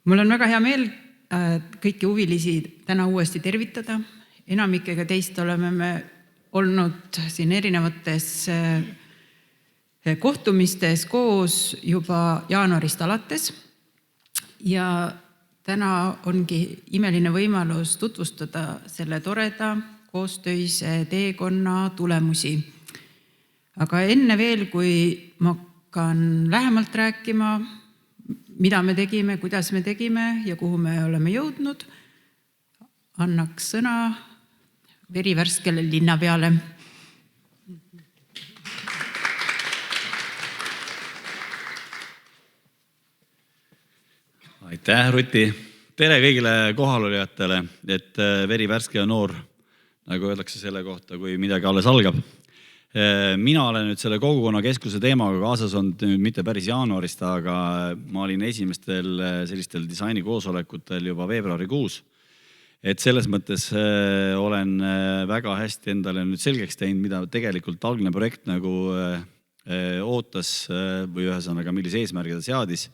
Mul on väga hea meel kõiki huvilisi täna uuesti tervitada. Enamikega teist oleme me olnud siin erinevates kohtumistes koos juba jaanuarist alates. Ja täna ongi imeline võimalus tutvustada selle toreda koostöise teekonna tulemusi. Aga enne veel, kui ma hakkan lähemalt rääkima, mida me tegime, kuidas me tegime ja kuhu me oleme jõudnud, annaks sõna verivärskele linnapeale. Aitäh, Ruti! Tere kõigile kohalolijatele, et verivärske ja noor, nagu öeldakse selle kohta, kui midagi alles algab. Mina olen nüüd selle kogukonnakeskuse teemaga kaasas olnud mitte päris jaanuarist, aga ma olin esimestel sellistel disaini koosolekutel juba veebruarikuus. Et selles mõttes olen väga hästi endale nüüd selgeks teinud, mida tegelikult algne projekt nagu ootas või ühesõnaga, millise eesmärgi ta seadis.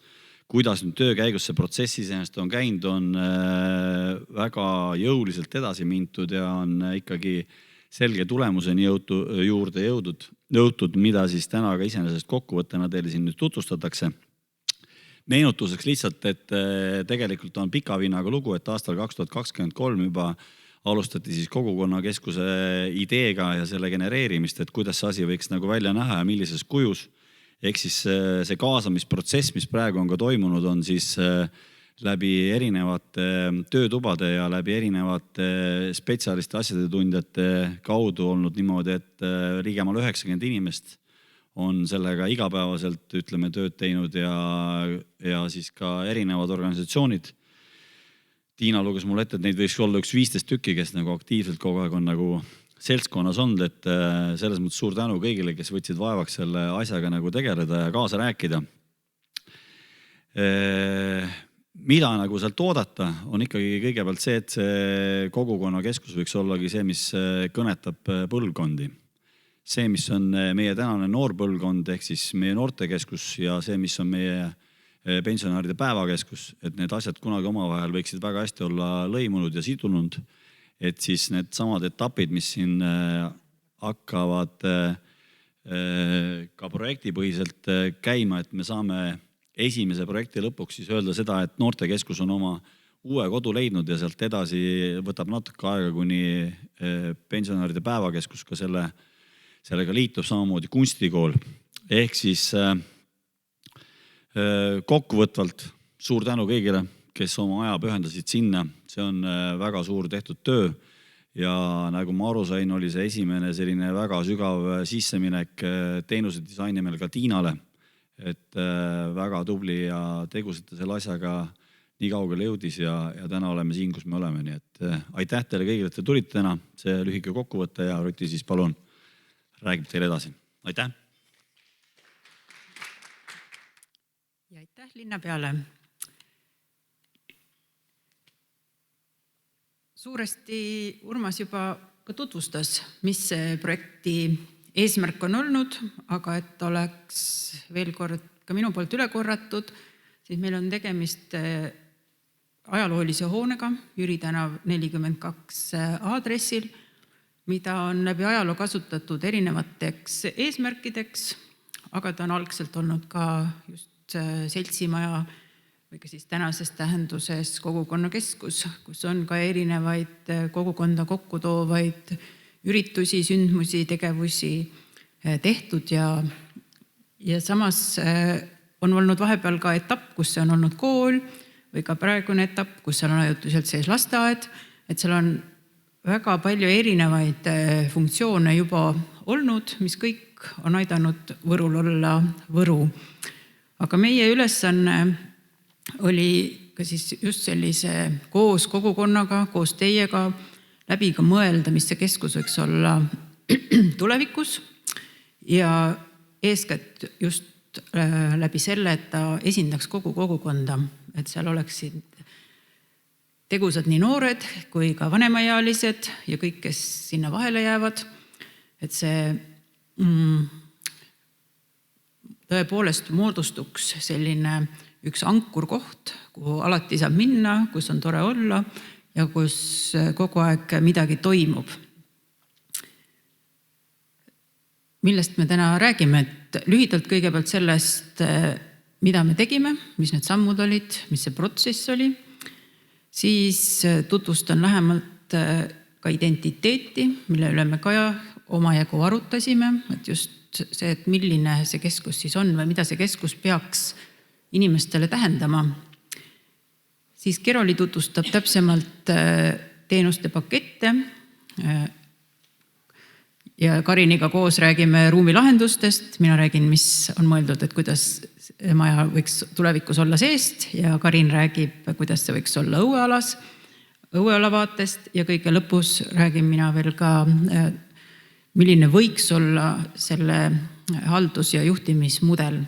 Kuidas nüüd töö käigus see protsessi ennast on käinud, on väga jõuliselt edasi mintud ja on ikkagi selge tulemuseni juurde jõutud, mida siis täna ka iseenesest kokkuvõttena teile siin nüüd tutvustatakse. Meenutuseks lihtsalt, et tegelikult on pika vinnaga lugu, et aastal 2023 juba alustati siis kogukonnakeskuse ideega ja selle genereerimist, et kuidas see asi võiks nagu välja näha ja millises kujus. Ehk siis see kaasamisprotsess, mis praegu on ka toimunud, on siis läbi erinevate töötubade ja läbi erinevate spetsialisti asjade tundjate kaudu olnud niimoodi, et ligemale 90 inimest on sellega igapäevaselt, ütleme, tööd teinud ja siis ka erinevad organisatsioonid. Tiina luges mulle ette, et neid võiks olla üks 15 tükki, kes nagu aktiivselt kogu aeg on nagu seltskonnas olnud, et selles mõttes suur tänu kõigile, kes võtsid vaevaks selle asjaga nagu tegeleda ja kaasa rääkida. Mida nagu sealt oodata, on ikkagi kõigepealt see, et see kogukonnakeskus võiks ollagi see, mis kõnetab põlvkondi. See, mis on meie tänane noorpõlvkond, ehk siis meie noortekeskus ja see, mis on meie pensionäride päevakeskus, et need asjad kunagi omavahel võiksid väga hästi olla lõimunud ja sidunud, et siis need samad etapid, mis siin hakkavad ka projektipõhiselt käima, et me saame esimese projekti lõpuks siis öelda seda, et noortekeskus on oma uue kodu leidnud ja sealt edasi võtab natuke aega, kuni pensionäride päevakeskus ka sellega liitub samamoodi kunstikool. Ehk siis kokkuvõtvalt suur tänu kõigile, kes oma aja pühendasid sinna. See on väga suur tehtud töö ja nagu ma aru sain, oli see esimene selline väga sügav sisseminek teenuse disainimel ka Tiinale. Et väga tubli ja tegusite selle asjaga nii kaugele jõudis ja täna oleme siin, kus me oleme. Nii et aitäh teile kõigile, et te tulite täna. See lühike kokkuvõte ja Ruti siis palun räägib teile edasi. Aitäh! Ja aitäh linnapeale! Suuresti Urmas juba ka tutvustas, mis see projekti eesmärk on olnud, aga et oleks veel kord ka minu poolt üle korratud, siis meil on tegemist ajaloolise hoonega Jüri tänav 42 aadressil, mida on läbi ajaloo kasutatud erinevateks eesmärkideks, aga ta on algselt olnud ka just seltsimaja või ka siis tänases tähenduses kogukonnakeskus, kus on ka erinevaid kogukonda kokku toovaid üritusi, sündmusi, tegevusi tehtud ja samas on olnud vahepeal ka etapp, kus see on olnud kool või ka praegune etapp, kus seal on ajutiselt sees lasteaed, et seal on väga palju erinevaid funktsioone juba olnud, mis kõik on aidanud Võrul olla Võru. Aga meie ülesanne oli ka siis just sellise koos kogukonnaga, koos teiega läbi ka mõelda, mis see keskus võiks olla tulevikus ja eeskätt just läbi selle, et ta esindaks kogu kogukonda, et seal oleksid tegusad nii noored kui ka vanemaealised ja kõik, kes sinna vahele jäävad, et see tõepoolest moodustuks selline üks ankurkoht, kuhu alati saab minna, kus on tore olla ja kus kogu aeg midagi toimub. Millest me täna räägime, et lühidalt kõigepealt sellest, mida me tegime, mis need sammud olid, mis see protsess oli, siis tutvustan lähemalt ka identiteeti, mille üle me ka omajagu arutasime, et just see, et milline see keskus siis on või mida see keskus peaks inimestele tähendama. Siis Keroli tutvustab täpsemalt teenuste pakette ja Kariniga koos räägime ruumilahendustest. Mina räägin, mis on mõeldud, et kuidas maja võiks tulevikus olla seest ja Karin räägib, kuidas see võiks olla õueala vaatest ja kõige lõpus räägin mina veel ka, milline võiks olla selle haldus- ja juhtimismudel.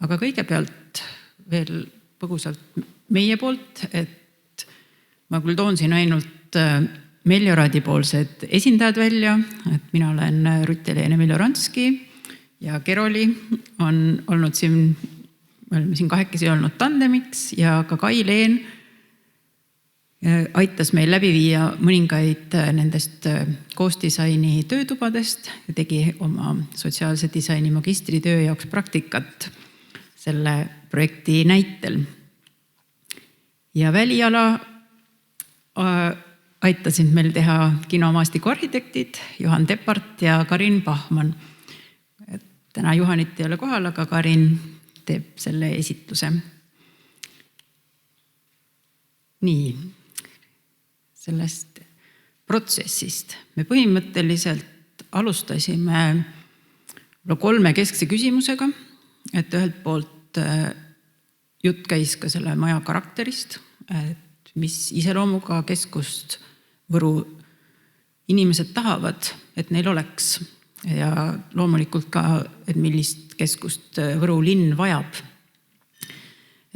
Aga kõigepealt veel põgusalt meie poolt, et ma küll toon siin ainult Meljoraadi poolsed esindajad välja, et mina olen Rutt-Helene Meljoranski ja Keroli on olnud siin, me oleme siin kahekesi olnud tandemiks ja ka Kai Leen aitas meil läbi viia mõningaid nendest koosdisaini töötubadest ja tegi oma sotsiaalse disaini magistritöö jaoks praktikat selle projekti näitel. Ja väliala aitasid meil teha kinomaastiku arhitektid Juhan Tepart ja Karin Pahman. Täna Juhanit ei ole kohal, aga Karin teeb selle esitluse. Nii. Sellest protsessist. Me põhimõtteliselt alustasime 3 keskse küsimusega, et ühelt poolt jutt käis ka selle maja karakterist, et mis iseloomuga keskust Võru inimesed tahavad, et neil oleks ja loomulikult ka, et millist keskust Võru linn vajab.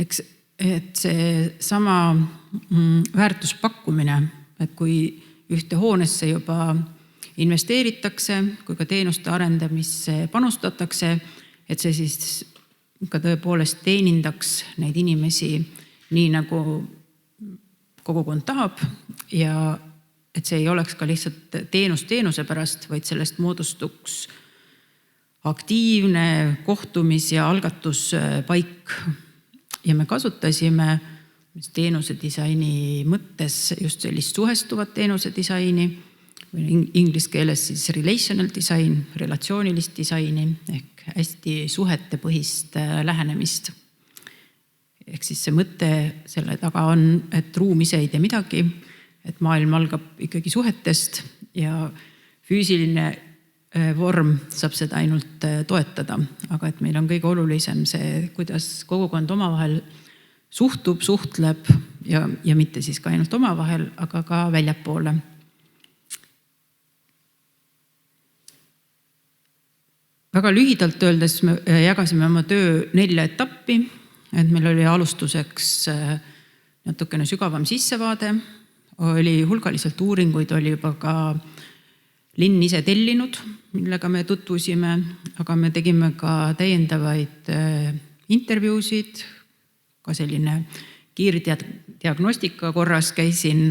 Eks, et see sama väärtuspakkumine, et kui ühte hoonesse juba investeeritakse, kui ka teenuste arendamisse panustatakse, et see siis ka tõepoolest teenindaks neid inimesi nii nagu kogukond tahab ja et see ei oleks ka lihtsalt teenuse pärast, vaid sellest moodustuks aktiivne kohtumis- ja algatuspaik. Ja me kasutasime teenuse disaini mõttes just sellist suhestuvat teenuse disaini, inglise keeles siis relational design, relatsioonilist disaini ehk hästi suhetepõhist lähenemist. Ehk siis see mõte selle taga on, et ruum ise ei tee midagi, et maailm algab ikkagi suhetest ja füüsiline vorm saab seda ainult toetada. Aga et meil on kõige olulisem see, kuidas kogukond omavahel suhtleb ja mitte siis ka ainult omavahel, aga ka väljapoole. Väga lühidalt öeldes me jagasime oma töö 4 etappi, et meil oli alustuseks natukene sügavam sissevaade, oli hulgaliselt uuringuid, oli juba ka linn ise tellinud, millega me tutvusime, aga me tegime ka täiendavaid intervjuusid, ka selline kiirdiagnostika korras käisin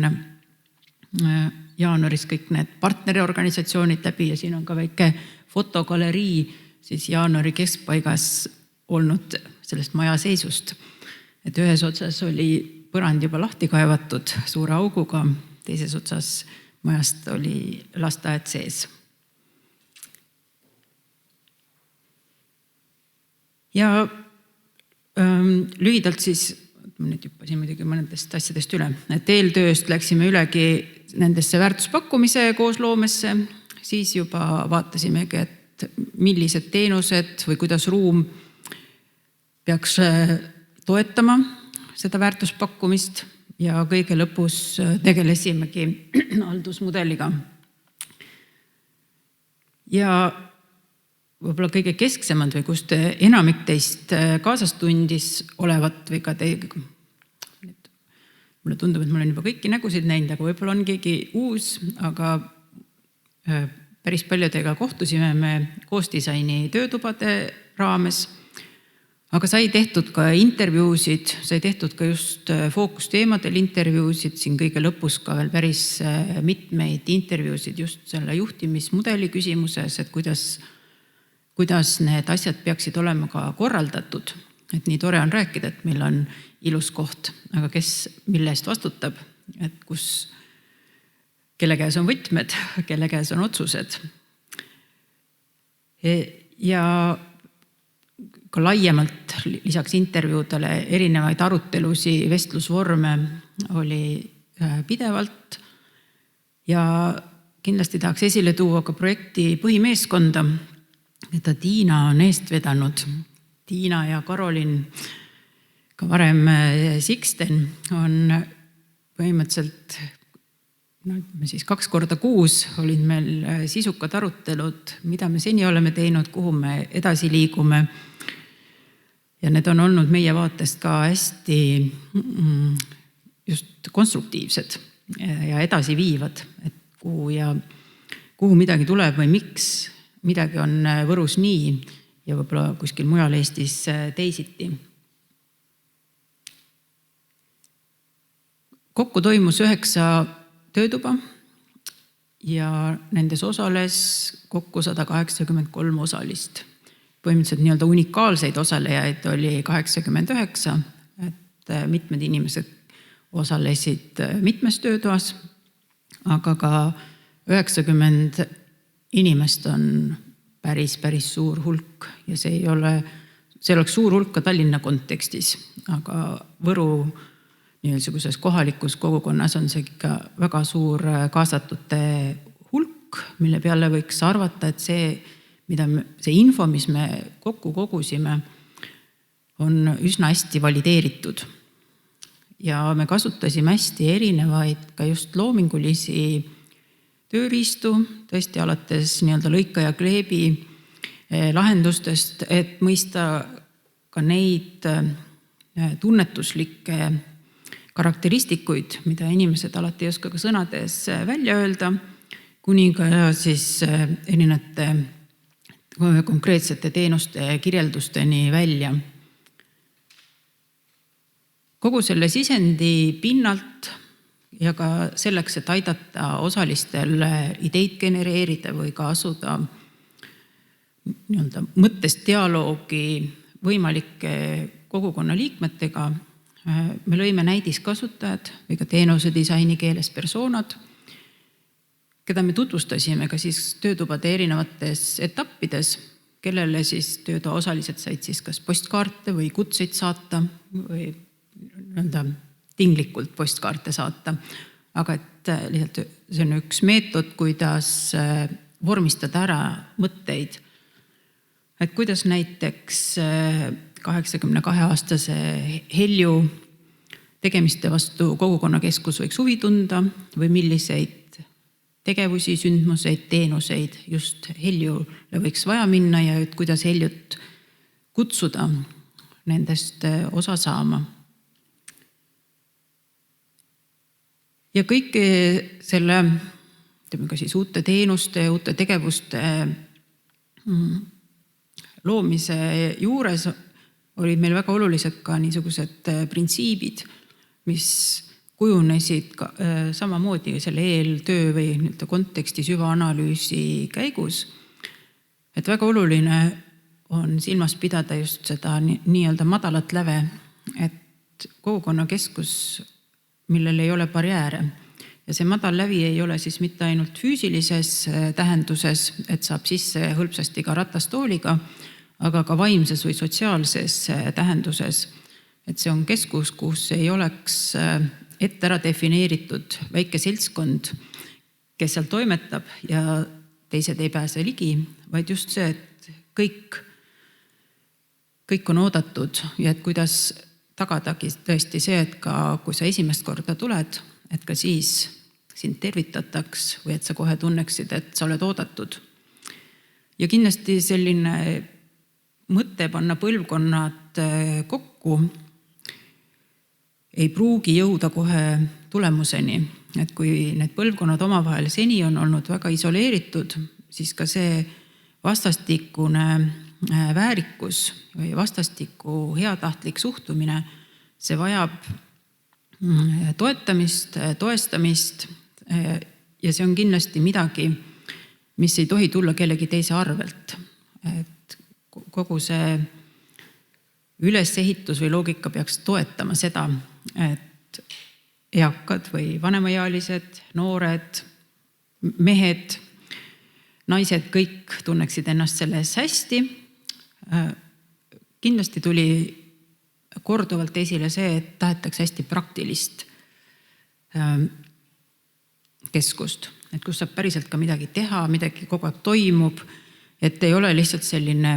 jaanuaris kõik need partneriorganisatsioonid läbi ja siin on ka väike fotogalerii siis jaanuari keskpaigas olnud sellest maja seisust. Et ühes otsas oli põrand juba lahti kaevatud suure auguga, teises otsas majast oli lasteaed sees. Ja lühidalt siis, ma nüüd hüppasin muidugi mõnedest asjadest üle, et eeltööst läksime ülegi nendesse väärtuspakkumise koosloomesse, siis juba vaatasimegi, et millised teenused või kuidas ruum peaks toetama seda väärtuspakkumist ja kõige lõpus tegelesimegi haldusmudeliga. Ja võib-olla kõige kesksemad või kust enamik teist kaasas tundis olevat või ka teiega. Mulle tundub, et ma olen juba kõiki nägusid näinud, aga võib-olla on keegi uus, aga päris paljudega kohtusime me koosdisaini töötubade raames. Aga sai tehtud ka intervjuusid, sai tehtud ka just fookusteemadel intervjuusid, siin kõige lõpus ka veel päris mitmeid intervjuusid just selle juhtimismudeli küsimuses, et kuidas need asjad peaksid olema ka korraldatud. Et nii tore on rääkida, et meil on ilus koht, aga kes mille eest vastutab, et kelle käes on võtmed, kelle käes on otsused. Ja ka laiemalt lisaks intervjuudele erinevaid arutelusi, vestlusvorme oli pidevalt ja kindlasti tahaks esile tuua ka projekti põhimeeskonda, mida Tiina on eest vedanud. Tiina ja Karolin, ka varem Sixten, on põhimõtteliselt 2 korda kuus olid meil sisukad arutelud, mida me seni oleme teinud, kuhu me edasi liigume. Ja need on olnud meie vaatest ka hästi just konstruktiivsed ja edasi viivad, et kuhu midagi tuleb või miks midagi on Võrus nii ja võib-olla kuskil mujal Eestis teisiti. Kokku toimus 9 töötuba ja nendes osales kokku 183 osalist. Põhimõtteliselt nii-öelda unikaalseid osalejaid oli 89, et mitmed inimesed osalesid mitmes töötoas, aga ka 90 inimest on päris suur hulk ja see oleks suur hulk ka Tallinna kontekstis, aga Võru niisuguses kohalikus kogukonnas on see ikka väga suur kaasatute hulk, mille peale võiks arvata, et see info, mis me kokku kogusime, on üsna hästi valideeritud. Ja me kasutasime hästi erinevaid ka just loomingulisi tööriistu, tõesti alates nii-öelda lõika ja kleebi lahendustest, et mõista ka neid tunnetuslikke karakteristikuid, mida inimesed alati ei oska ka sõnades välja öelda, kuni ka siis erinevate konkreetsete teenuste kirjeldusteni välja. Kogu selle sisendi pinnalt ja ka selleks, et aidata osalistel ideid genereerida või ka asuda mõttest dialoogi võimalike kogukonna liikmetega, me lõime näidiskasutajad või ka teenuse disaini keeles persoonad, keda me tutvustasime ka siis töötubade erinevates etappides, kellele siis töötoa osalised said siis kas postkaarte või kutseid saata või tinglikult postkaarte saata. Aga et lihtsalt see on üks meetod, kuidas vormistada ära mõtteid. Et kuidas näiteks 82-aastase Helju tegemiste vastu kogukonnakeskus võiks huvi tunda või milliseid tegevusi, sündmuseid, teenuseid just Heljule võiks vaja minna ja et kuidas Heljut kutsuda nendest osa saama. Ja kõik selle ka siis uute teenuste, uute tegevuste loomise juures olid meil väga olulised ka niisugused printsiibid, mis kujunesid samamoodi selle eeltöö või konteksti süvaanalüüsi käigus. Et väga oluline on silmas pidada just seda nii-öelda madalat läve, et kogukonnakeskus, millel ei ole barjääre. Ja see madal lävi ei ole siis mitte ainult füüsilises tähenduses, et saab sisse hõlpsasti ka ratastooliga, aga ka vaimses või sotsiaalses tähenduses. Et see on keskus, kus ei oleks ette ära defineeritud väike seltskond, kes seal toimetab ja teised ei pääse ligi, vaid just see, et kõik on oodatud ja et kuidas tagadagi tõesti see, et ka kui sa esimest korda tuled, et ka siis sind tervitataks või et sa kohe tunneksid, et sa oled oodatud. Ja kindlasti selline mõte panna põlvkonnad kokku ei pruugi jõuda kohe tulemuseni. Et kui need põlvkonnad omavahel seni on olnud väga isoleeritud, siis ka see vastastikune väärikus või vastastikku heatahtlik suhtumine, see vajab toetamist, toestamist ja see on kindlasti midagi, mis ei tohi tulla kellegi teise arvelt. Et kogu see ülesehitus või loogika peaks toetama seda, et eakad või vanemaealised, noored, mehed, naised kõik tunneksid ennast selles hästi. Kindlasti tuli korduvalt esile see, et tahetakse hästi praktilist keskust, et kus saab päriselt ka midagi teha, midagi kogu aeg toimub, et ei ole lihtsalt selline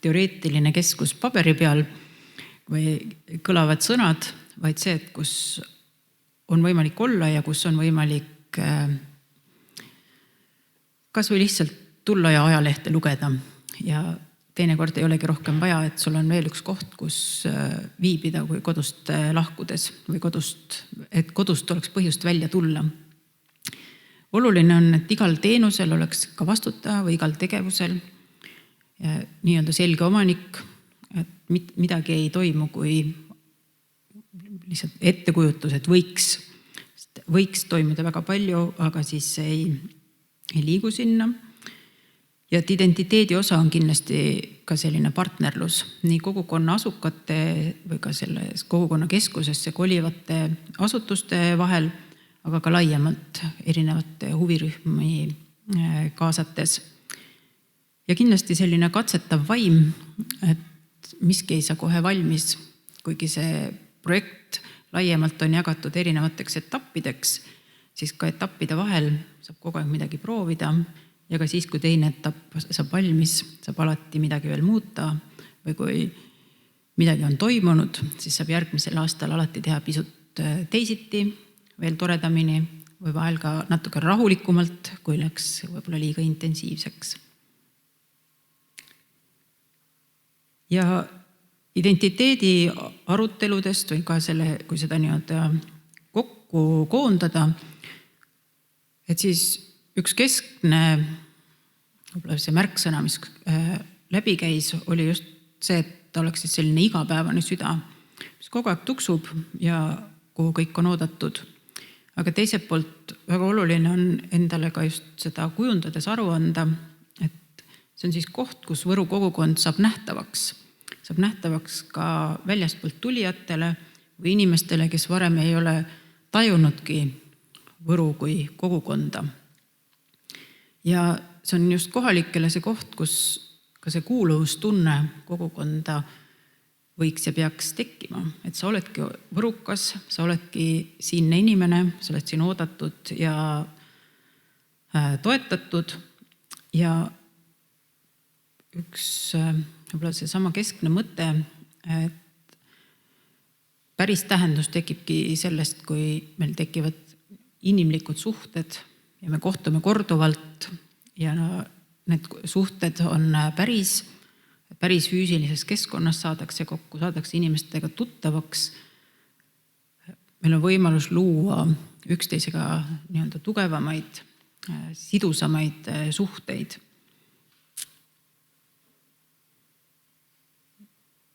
teoreetiline keskus paberi peal või kõlavad sõnad, vaid see, et kus on võimalik olla ja kus on võimalik kas või lihtsalt tulla ja ajalehte lugeda ja teinekord ei olegi rohkem vaja, et sul on veel üks koht, kus viibida kui kodust lahkudes või et kodust oleks põhjust välja tulla. Oluline on, et igal teenusel oleks ka vastutaja või igal tegevusel nii-öelda selge omanik, et midagi ei toimu, kui lihtsalt ettekujutus, et võiks toimuda väga palju, aga siis ei liigu sinna. Ja et identiteedi osa on kindlasti ka selline partnerlus nii kogukonna asukate või ka selles kogukonna keskusesse kolivate asutuste vahel, aga ka laiemalt erinevate huvirühmi kaasates. Ja kindlasti selline katsetav vaim, et miski ei saa kohe valmis, kuigi see projekt laiemalt on jagatud erinevateks etappideks, siis ka etappide vahel saab kogu aeg midagi proovida ja ka siis, kui teine etapp saab valmis, saab alati midagi veel muuta või kui midagi on toimunud, siis saab järgmisel aastal alati teha pisut teisiti, veel toredamini või vahel ka natuke rahulikumalt, kui läks võib-olla liiga intensiivseks. Ja identiteedi aruteludest või ka kui seda nii-öelda kokku koondada, et siis üks keskne võib-olla see märksõna, mis läbi käis, oli just see, et ta oleks siis selline igapäevane süda, mis kogu aeg tuksub ja kuhu kõik on oodatud. Aga teiselt poolt väga oluline on endale ka just seda kujundades aru anda, et see on siis koht, kus Võru kogukond saab nähtavaks ka väljastpoolt tulijatele või inimestele, kes varem ei ole tajunudki Võru kui kogukonda. Ja see on just kohalikele see koht, kus ka see kuuluvustunne kogukonda võiks ja peaks tekkima. Et sa oledki võrukas, sa oledki siinne inimene, sa oled siin oodatud ja toetatud ja üks võib-olla see sama keskne mõte, et päris tähendus tekibki sellest, kui meil tekivad inimlikud suhted ja me kohtume korduvalt ja need suhted on päris füüsilises keskkonnas, saadakse kokku, saadakse inimestega tuttavaks. Meil on võimalus luua üksteisega nii-öelda tugevamaid, sidusamaid suhteid.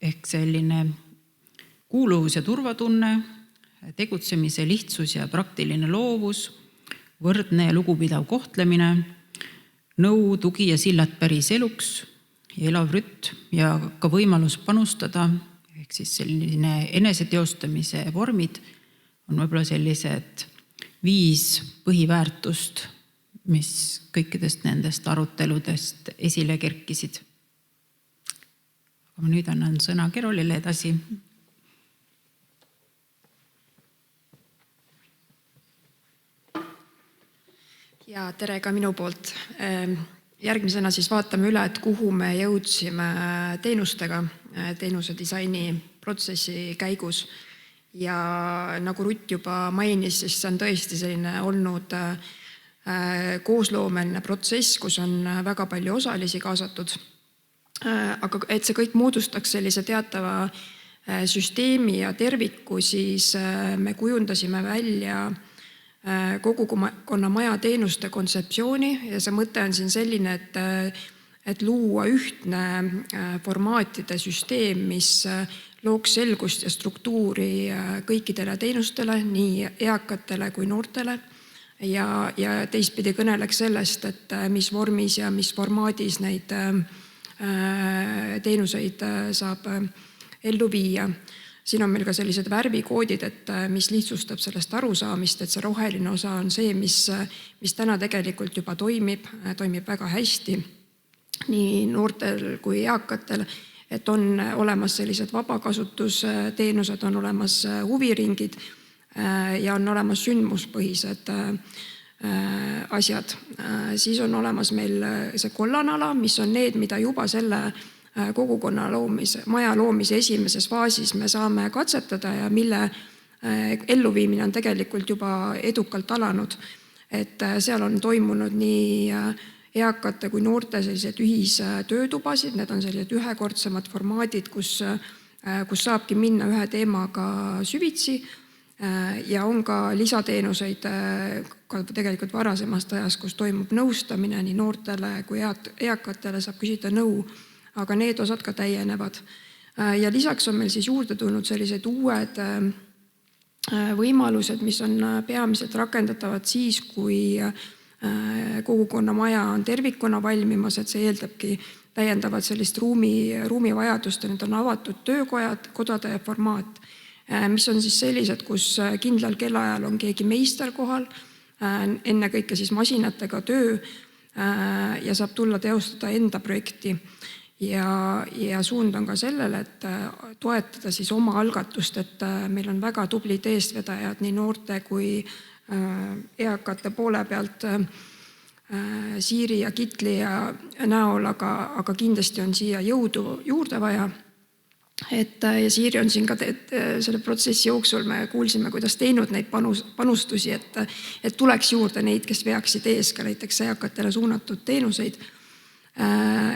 Ehk selline kuuluvus ja turvatunne, tegutsemise lihtsus ja praktiline loovus, võrdne ja lugupidav kohtlemine, nõu, tugi ja sillad päris eluks ja elav rütm ja ka võimalus panustada, ehk siis selline eneseteostamise vormid on võib-olla sellised 5 põhiväärtust, mis kõikidest nendest aruteludest esile kerkisid. Aga ma nüüd annan sõna Kerolile edasi. Ja tere ka minu poolt. Järgmisena siis vaatame üle, et kuhu me jõudsime teenustega, teenuse disaini protsessi käigus. Ja nagu Rutt juba mainis, siis see on tõesti selline olnud koosloomeline protsess, kus on väga palju osalisi kaasatud. Aga et see kõik moodustaks sellise teatava süsteemi ja terviku, siis me kujundasime välja kogukonna maja teenuste kontseptsiooni ja see mõte on siin selline, et et luua ühtne formaatide süsteem, mis looks selgust ja struktuuri kõikidele teenustele, nii eakatele kui noortele ja teistpidi kõneleks sellest, et mis vormis ja mis formaadis neid teenuseid saab ellu viia. Siin on meil ka sellised värvikoodid, et mis lihtsustab sellest arusaamist, et see roheline osa on see, mis täna tegelikult juba toimib väga hästi nii noortel kui eakatel, et on olemas sellised vabakasutusteenused, on olemas huviringid ja on olemas sündmuspõhised asjad. Siis on olemas meil see kollane ala, mis on need, mida juba selle kogukonna maja loomise esimeses faasis me saame katsetada ja mille elluviimine on tegelikult juba edukalt alanud. Et seal on toimunud nii eakate kui noorte sellised ühistöötubasid, need on sellised ühekordsemad formaadid, kus saabki minna ühe teemaga süvitsi ja on ka lisateenuseid ka tegelikult varasemast ajast, kus toimub nõustamine nii noortele kui eakatele, saab küsida nõu, aga need osad ka täienevad. Ja lisaks on meil siis juurde tulnud sellised uued võimalused, mis on peamiselt rakendatavad siis, kui kogukonna maja on tervikuna valmimas, et see eeldabki täiendavad sellist ruumivajadust ja need on avatud töökojad, kodade formaat, mis on siis sellised, kus kindlal kellaajal on keegi meister kohal, ennekõike siis masinatega töö ja saab tulla teostada enda projekti. Ja suund on ka sellele, et toetada siis oma algatust, et meil on väga tublid eestvedajad nii noorte kui eakate poole pealt Siiri ja Kitli ja näol, aga kindlasti on siia jõudu juurde vaja. Ja Siiri on siin ka selle protsessi jooksul, me kuulsime, kuidas teinud neid panustusi, et tuleks juurde neid, kes veaksid ees ka näiteks eakatele suunatud teenuseid,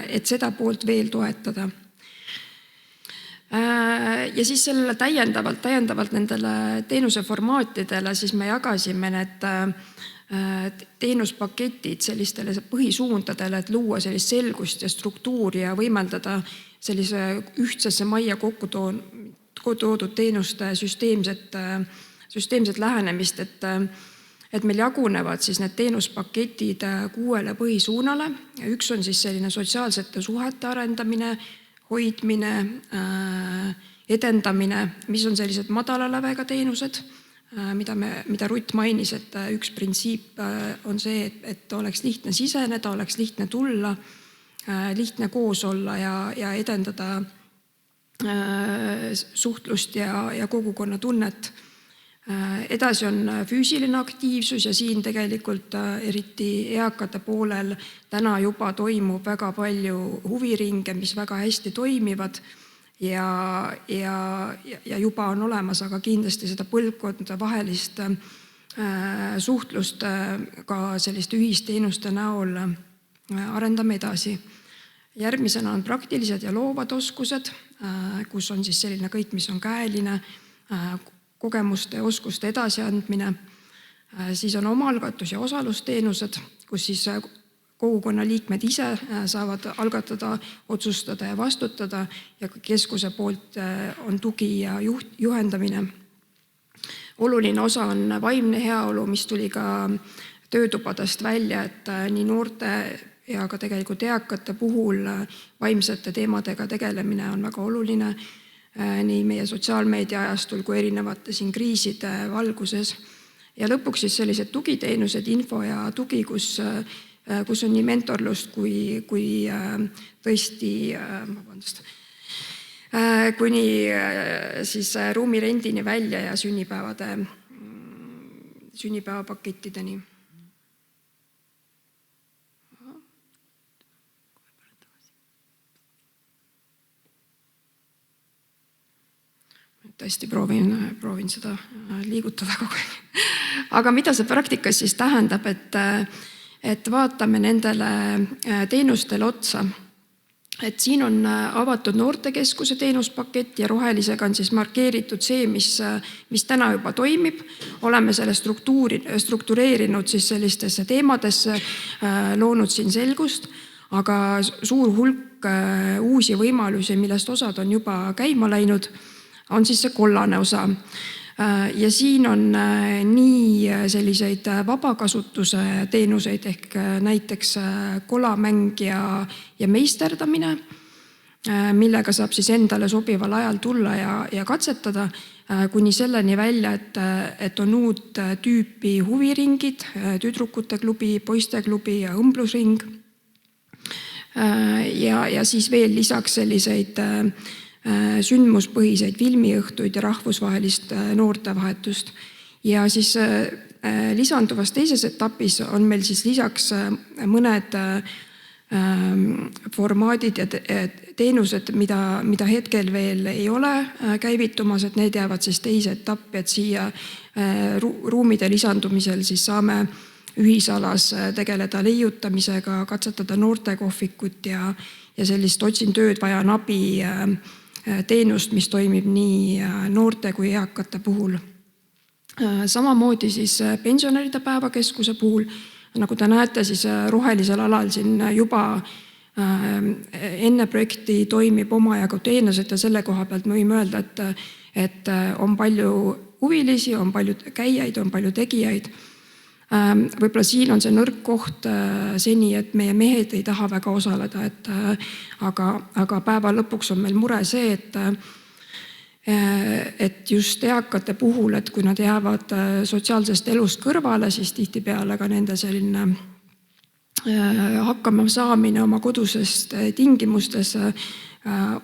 et seda poolt veel toetada. Ja siis sellele täiendavalt nendele teenuseformaatidele siis me jagasime need teenuspaketid sellistele põhisuundadele, et luua sellist selgust ja struktuuri ja võimeldada sellise ühtsesse majja kokku toodud teenuste süsteemset lähenemist, et meil jagunevad siis need teenuspaketid 6 põhisuunale. Üks on siis selline sotsiaalsete suhete arendamine, hoidmine, edendamine, mis on sellised madala lävega teenused, mida Rutt mainis, et üks printsiip on see, et oleks lihtne siseneda, oleks lihtne tulla, lihtne koos olla ja edendada suhtlust ja kogukonna tunnet. Edasi on füüsiline aktiivsus ja siin tegelikult eriti eakate poolel täna juba toimub väga palju huviringe, mis väga hästi toimivad ja juba on olemas, aga kindlasti seda põlvkondade vahelist suhtlust ka selliste ühisteenuste näol arendame edasi. Järgmisena on praktilised ja loovad oskused, kus on siis selline kõik, mis on käeline, kogemuste ja oskuste edasiandmine. Siis on omaalgatus ja osalusteenused, kus siis kogukonna liikmed ise saavad algatada, otsustada ja vastutada ja keskuse poolt on tugi ja juhendamine. Oluline osa on vaimne heaolu, mis tuli ka töötubadest välja, et nii noorte ja ka tegelikult eakate puhul vaimsete teemadega tegelemine on väga oluline nii meie sotsiaalmeedia ajastul kui erinevate siin kriiside valguses. Ja lõpuks siis sellised tugiteenused, info ja tugi, kus on nii mentorlust kui tõesti kuni siis ruumirendini välja ja sünnipäevapakettideni. Tõesti proovin seda liigutada kogu aeg. Aga mida see praktikas siis tähendab, et vaatame nendele teenustele otsa. Et siin on avatud noortekeskuse teenuspakett ja rohelisega on siis markeeritud see, mis täna juba toimib. Oleme selle struktureerinud siis sellistesse teemadesse, loonud siin selgust. aga suur hulk uusi võimalusi, millest osad on juba käima läinud, on siis see kollane osa. Ja siin on nii selliseid vabakasutuse teenuseid ehk näiteks kolamäng ja meisterdamine, millega saab siis endale sobival ajal tulla ja katsetada, kuni selleni välja, et on uut tüüpi huviringid, tüdrukute klubi, poiste klubi ja õmblusring. Ja siis veel lisaks selliseid sündmuspõhiseid filmiõhtuid ja rahvusvahelist noortevahetust. Ja siis lisanduvas teises etapis on meil siis lisaks mõned formaadid ja teenused, mida hetkel veel ei ole käivitumas, et need jäävad siis teise etappi, et siia ruumide lisandumisel siis saame ühisalas tegeleda leiutamisega, katsetada noortekohvikut ja sellist otsin tööd, vajan abi teenust, mis toimib nii noorte kui eakate puhul. Samamoodi siis pensionäride päevakeskuse puhul, nagu te näete, siis rohelisel alal siin juba enne projekti toimib omajagu teenused ja selle koha pealt me võime öelda, et on palju huvilisi, on palju käijaid, on palju tegijaid. Võib-olla siin on see nõrk koht seni, et meie mehed ei taha väga osaleda, aga päeva lõpuks on meil mure see, et just eakate puhul, et kui nad jäävad sotsiaalsest elust kõrvale, siis tihtipeale ka nende selline hakkama saamine oma kodusest tingimustes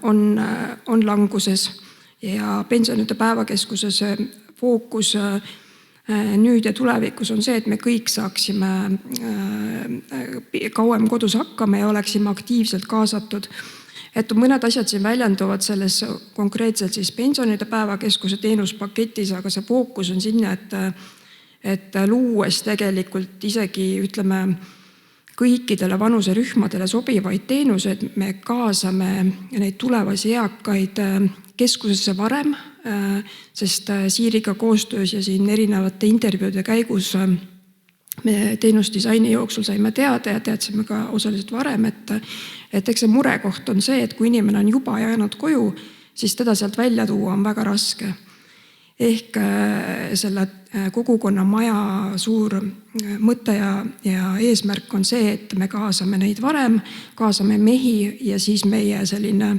on languses ja pensionide päevakeskuses fookus nüüd ja tulevikus on see, et me kõik saaksime kauem kodus hakkama ja oleksime aktiivselt kaasatud. Et mõned asjad siin väljenduvad selles konkreetselt siis pensionide päevakeskuse teenuspaketis, aga see fookus on sinna, et luues tegelikult isegi ütleme kõikidele vanuserühmadele sobivaid teenused, me kaasame neid tulevasi eakaid keskusesse varem, sest Siiriga koostöös ja siin erinevate intervjuude käigus me teenusdisaini jooksul saime teada ja teadsime ka osaliselt varem, et eks see murekoht on see, et kui inimene on juba jäänud koju, siis teda sealt välja tuua on väga raske. Ehk selle kogukonna maja suur mõte ja eesmärk on see, et me kaasame neid varem, kaasame mehi ja siis meie selline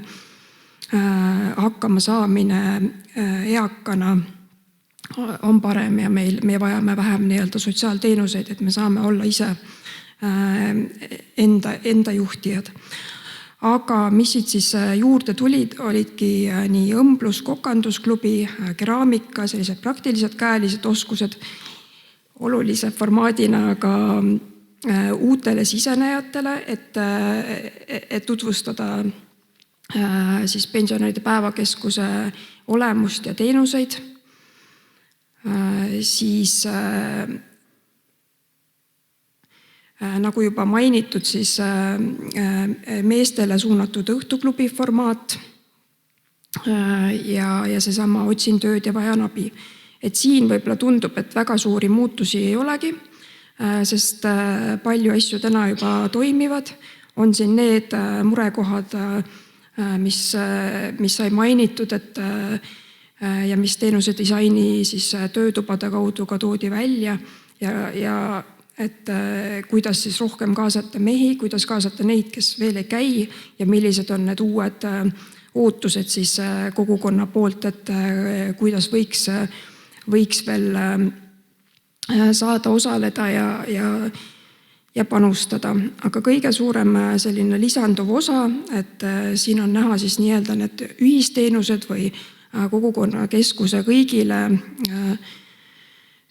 hakkama saamine eakana on parem ja me vajame vähem sotsiaalteenuseid, et me saame olla ise enda juhtijad. Aga mis siit siis juurde tulid, olidki nii õmblus, kokandusklubi, keraamika, sellised praktilised käelised oskused, olulise formaadina ka uutele sisenejatele, et tutvustada siis pensionäride päevakeskuse olemust ja teenuseid. Siis nagu juba mainitud, siis meestele suunatud õhtuklubi formaat ja seesama otsin tööd ja vajan abi. Et siin võib-olla tundub, et väga suuri muutusi ei olegi, sest palju asju täna juba toimivad. On siin need murekohad, mis sai mainitud, ja mis teenuse disaini siis töötubade kaudu ka toodi välja ja et kuidas siis rohkem kaasata mehi, kuidas kaasata neid, kes veel ei käi ja millised on need uued ootused siis kogukonna poolt, et kuidas võiks veel saada osaleda ja panustada. Aga kõige suurem selline lisanduv osa, et siin on näha siis nii-öelda need ühisteenused või kogukonna keskuse kõigile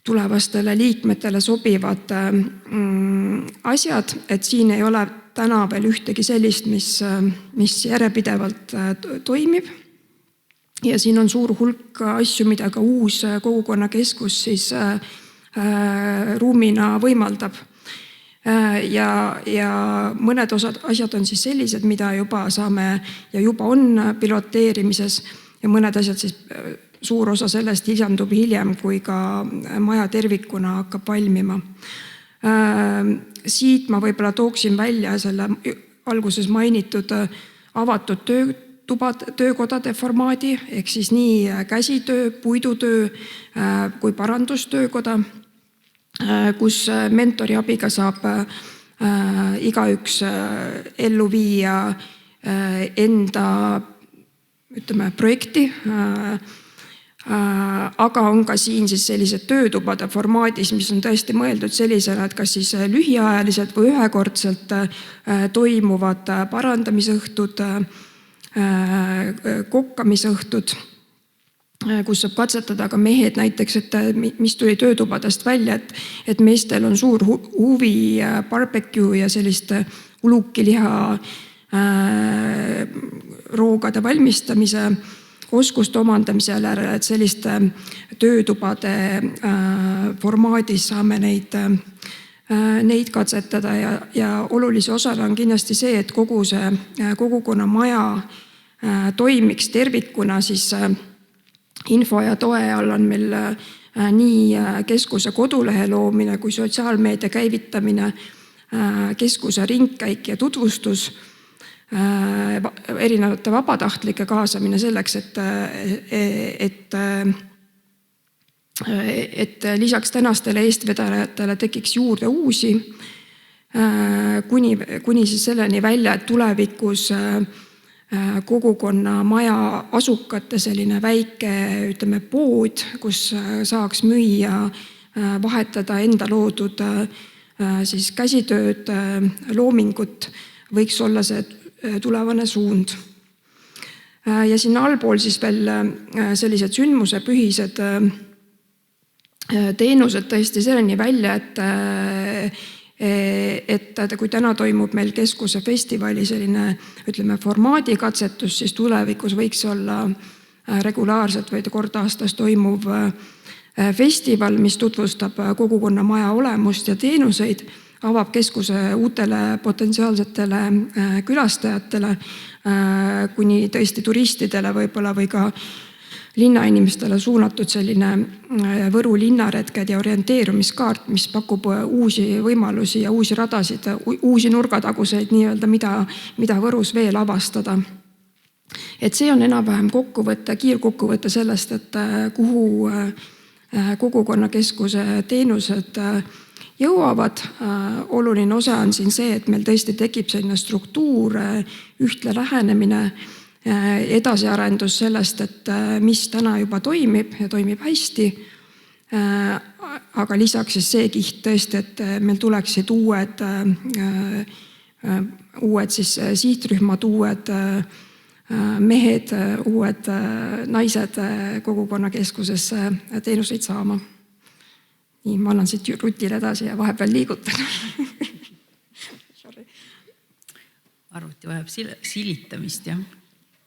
tulevastele liikmetele sobivad asjad, et siin ei ole täna veel ühtegi sellist, mis järjepidevalt toimib. Ja siin on suur hulk asju, mida ka uus kogukonnakeskus siis ruumina võimaldab. Ja mõned asjad on siis sellised, mida juba saame ja juba on piloteerimises ja mõned asjad siis suur osa sellest lisandub hiljem, kui ka maja tervikuna hakkab valmima. Siit ma võib-olla tooksin välja selle alguses mainitud avatud töökodade formaadi, ehk siis nii käsitöö, puidutöö kui parandustöökoda, kus mentori abiga saab igaüks ellu viia enda projekti, aga on ka siin siis sellised töötubade formaadis, mis on tõesti mõeldud sellisena, et kas siis lühiajaliselt või ühekordselt toimuvad parandamisõhtud, kokkamisõhtud, kus saab katsetada ka mehed näiteks, et mis tuli töötubadest välja, et meestel on suur huvi barbecue ja sellist ulukiliha roogade valmistamise oskuste omandamisel, et selliste töötubade formaadis saame neid katsetada ja olulise osana on kindlasti see, et kogu see kogukonna maja toimiks tervikuna, siis info ja toe all on meil nii keskuse kodulehe loomine kui sotsiaalmeedia käivitamine, keskuse ringkäik ja tutvustus, erinevate vabatahtlike kaasamine selleks, et lisaks tänastele eestvedajatele tekiks juurde uusi, kuni siis selleni välja, et tulevikus kogukonna maja asukate selline väike, pood, kus saaks müüa, vahetada enda loodud siis käsitööd, loomingut, võiks olla see tulevane suund. Ja sinna allpool siis veel sellised sündmusepühised teenused tõesti selleni välja, et kui täna toimub meil keskuse festivali selline, formaadi katsetus, siis tulevikus võiks olla regulaarselt või kord aastas toimuv festival, mis tutvustab kogukonna maja olemust ja teenuseid, avab keskuse uutele potentsiaalsetele külastajatele, kuni tõesti turistidele võib-olla või ka linnainimestele suunatud selline Võru linnaretked ja orienteerumiskaart, mis pakub uusi võimalusi ja uusi radasid, uusi nurgataguseid nii-öelda, mida Võrus veel avastada. Et see on enam-vähem kiirkokkuvõte sellest, et kuhu kogukonnakeskuse teenused jõuavad. Oluline osa on siin see, et meil tõesti tekib selline struktuur, ühtne lähenemine, edasiarendus sellest, et mis täna juba toimib ja toimib hästi. Aga lisaks siis see kiht tõesti, et meil tuleksid uued siis sihtrühmad, uued mehed, uued naised kogukonnakeskusesse teenuseid saama. Nii, ma annan siit Rutile edasi ja vahepeal liigutan. Arvuti vajab silitamist ja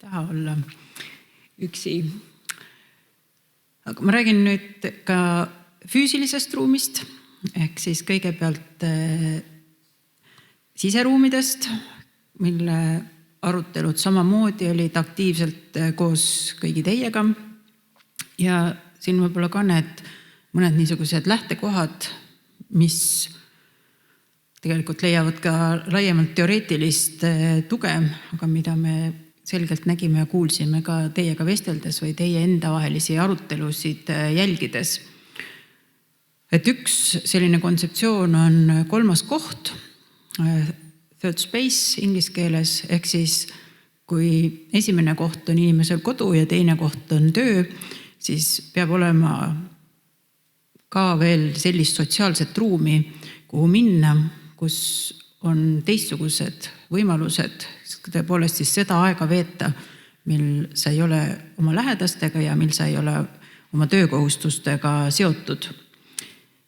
taha olla üksi. Aga ma räägin nüüd ka füüsilisest ruumist, ehk siis kõigepealt siseruumidest, mille arutelud samamoodi olid aktiivselt koos kõigi teiega. Ja siin võib-olla ka mõned niisugused lähtekohad, mis tegelikult leiavad ka laiemalt teoreetilist tuge, aga mida me selgelt nägime ja kuulsime ka teiega vesteldes või teie enda vahelisi arutelusid jälgides. Et üks selline kontseptsioon on kolmas koht, third space inglise keeles, ehk siis kui esimene koht on inimesel kodu ja teine koht on töö, siis peab olema ka veel sellist sotsiaalset ruumi, kuhu minna, kus on teistsugused võimalused, tõepoolest siis seda aega veeta, mil sa ei ole oma lähedastega ja mil sa ei ole oma töökohustustega seotud.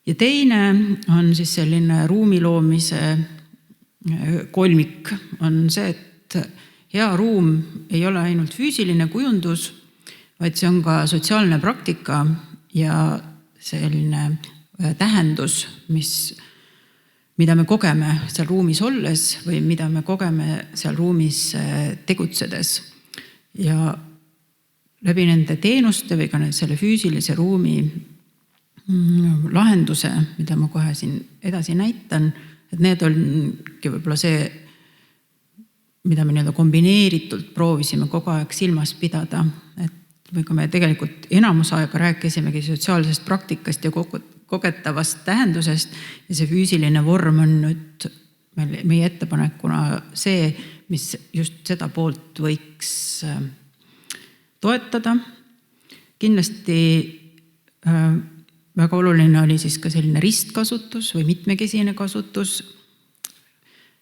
Ja teine on siis selline ruumi loomise kolmik, on see, et hea ruum ei ole ainult füüsiline kujundus, vaid see on ka sotsiaalne praktika ja selline tähendus, mida me kogeme seal ruumis olles või mida me kogeme seal ruumis tegutsedes. Ja läbi nende teenuste või ka selle füüsilise ruumi lahenduse, mida ma kohe siin edasi näitan, et need ongi võib-olla see mida me nii-öelda kombineeritult proovisime kogu aeg silmas pidada, et või kui me tegelikult enamus aega rääkisimegi sotsiaalsest praktikast ja kogetavast tähendusest ja see füüsiline vorm on nüüd meie ettepanekuna see, mis just seda poolt võiks toetada. Kindlasti väga oluline oli siis ka selline ristkasutus või mitmekesine kasutus,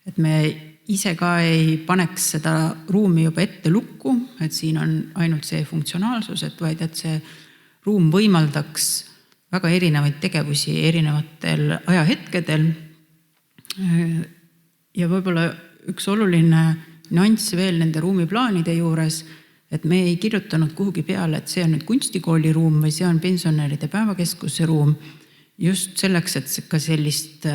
et me ise ka ei paneks seda ruumi juba ette lukku, et siin on ainult see funktsionaalsus, et vaid et see ruum võimaldaks väga erinevaid tegevusi erinevatel ajahetkedel. Ja võib-olla üks oluline nüanss veel nende ruumiplaanide juures, et me ei kirjutanud kuhugi peale, et see on nüüd kunstikooli ruum või see on pensionäride päevakeskuse ruum, just selleks, et ka sellist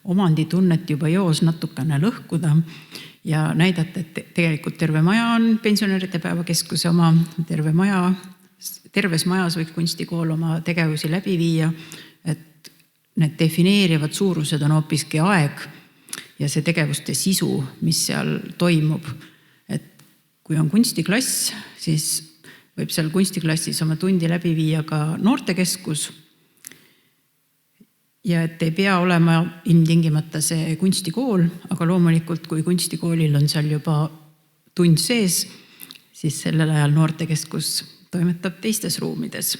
omanditunnet juba joos natukene lõhkuda ja näidata, et tegelikult terve maja on pensionäride päevakeskuse oma, terves majas võib kunstikool oma tegevusi läbi viia, et need defineerivad suurused on hoopiski aeg ja see tegevuste sisu, mis seal toimub. Et kui on kunstiklass, siis võib seal kunstiklassis oma tundi läbi viia ka noortekeskus ja et ei pea olema ilmtingimata see kunstikool, aga loomulikult, kui kunstikoolil on seal juba tund sees, siis sellel ajal noortekeskus toimetab teistes ruumides.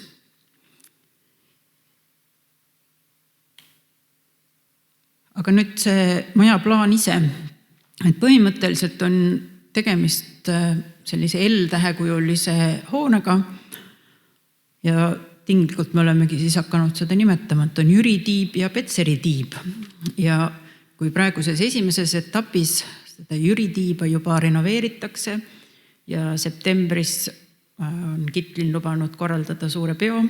Aga nüüd see maja plaan ise, et põhimõtteliselt on tegemist sellise L-tähekujulise hoonega ja tinglikult me olemegi siis hakanud seda nimetama, et on Jüri tiib ja Petseri tiib. Ja kui praeguses esimeses etapis seda Jüri tiiba juba renoveeritakse ja septembris on Kitlin lubanud korraldada suure peo,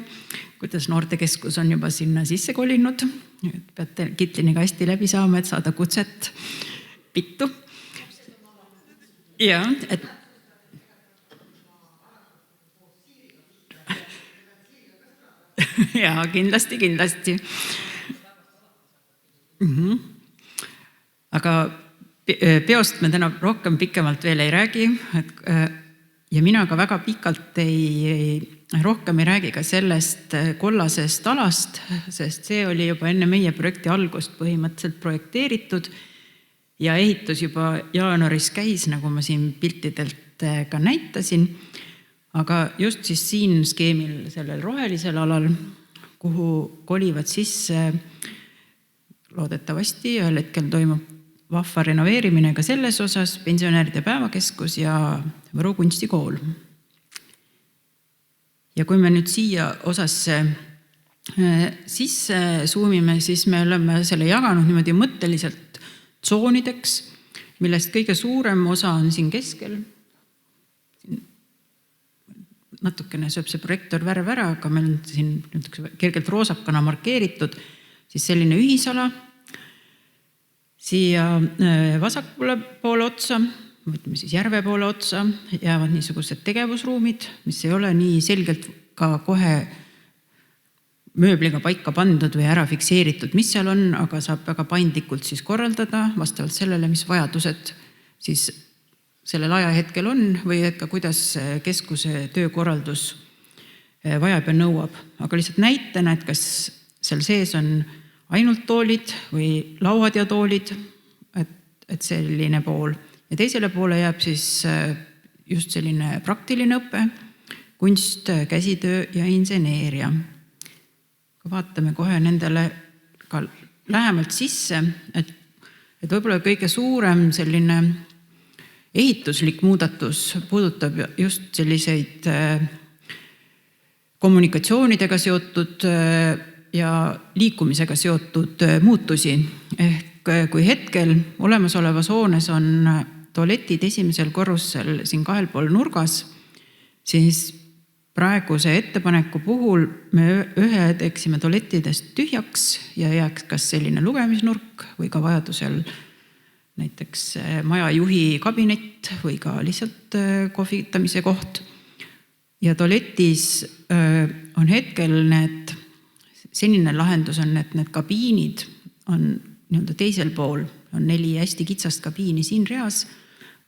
kuidas noortekeskus on juba sinna sisse kolinud. Peate Kitliniga hästi läbi saama, et saada kutset pittu. Ja, et ja kindlasti. Aga peost me täna rohkem pikemalt veel ei räägi, ja mina ka väga pikalt rohkem ei räägi ka sellest kollasest alast, sest see oli juba enne meie projekti algust põhimõtteliselt projekteeritud ja ehitus juba jaanuaris käis, nagu ma siin piltidelt ka näitasin. Aga just siis siin skeemil sellel rohelisel alal, kuhu kolivad sisse loodetavasti ühel hetkel toimub vahva renoveerimine ka selles osas, pensionäride päevakeskus ja Võru kunstikool. Ja kui me nüüd siia osasse sisse suumime, siis me oleme selle jaganud niimoodi mõtteliselt tsoonideks, millest kõige suurem osa on siin keskel. Natukene sööb see projektor värv ära, aga meil on siin kergelt roosakana markeeritud, siis selline ühisala. Siia vasakule poole otsa, võtame siis järve poole otsa, jäävad niisugused tegevusruumid, mis ei ole nii selgelt ka kohe mööbliga paika pandud või ära fikseeritud, mis seal on, aga saab väga paindlikult siis korraldada vastavalt sellele, mis vajadused siis sellel ajahetkel on või et ka kuidas keskuse töökorraldus vajab ja nõuab. Aga lihtsalt näitena, et kas seal sees on ainult toolid või lauad ja toolid, et selline pool. Ja teisele poole jääb siis just selline praktiline õpe, kunst, käsitöö ja inseneeria. Kui vaatame kohe nendele ka lähemalt sisse, et võib-olla kõige suurem selline ehituslik muudatus puudutab just selliseid kommunikatsioonidega seotud ja liikumisega seotud muutusi. Ehk kui hetkel olemasolevas hoones on tualetid esimesel korrusel siin kahel pool nurgas, siis praeguse ettepaneku puhul me ühe teeksime tualettidest tühjaks ja jääks kas selline lugemisnurk või ka vajadusel näiteks maja juhi kabinet või ka lihtsalt kohvitamise koht. Ja tualetis on hetkel senine lahendus on, et need kabiinid on nii-öelda teisel pool, on 4 hästi kitsast kabiini siin reas,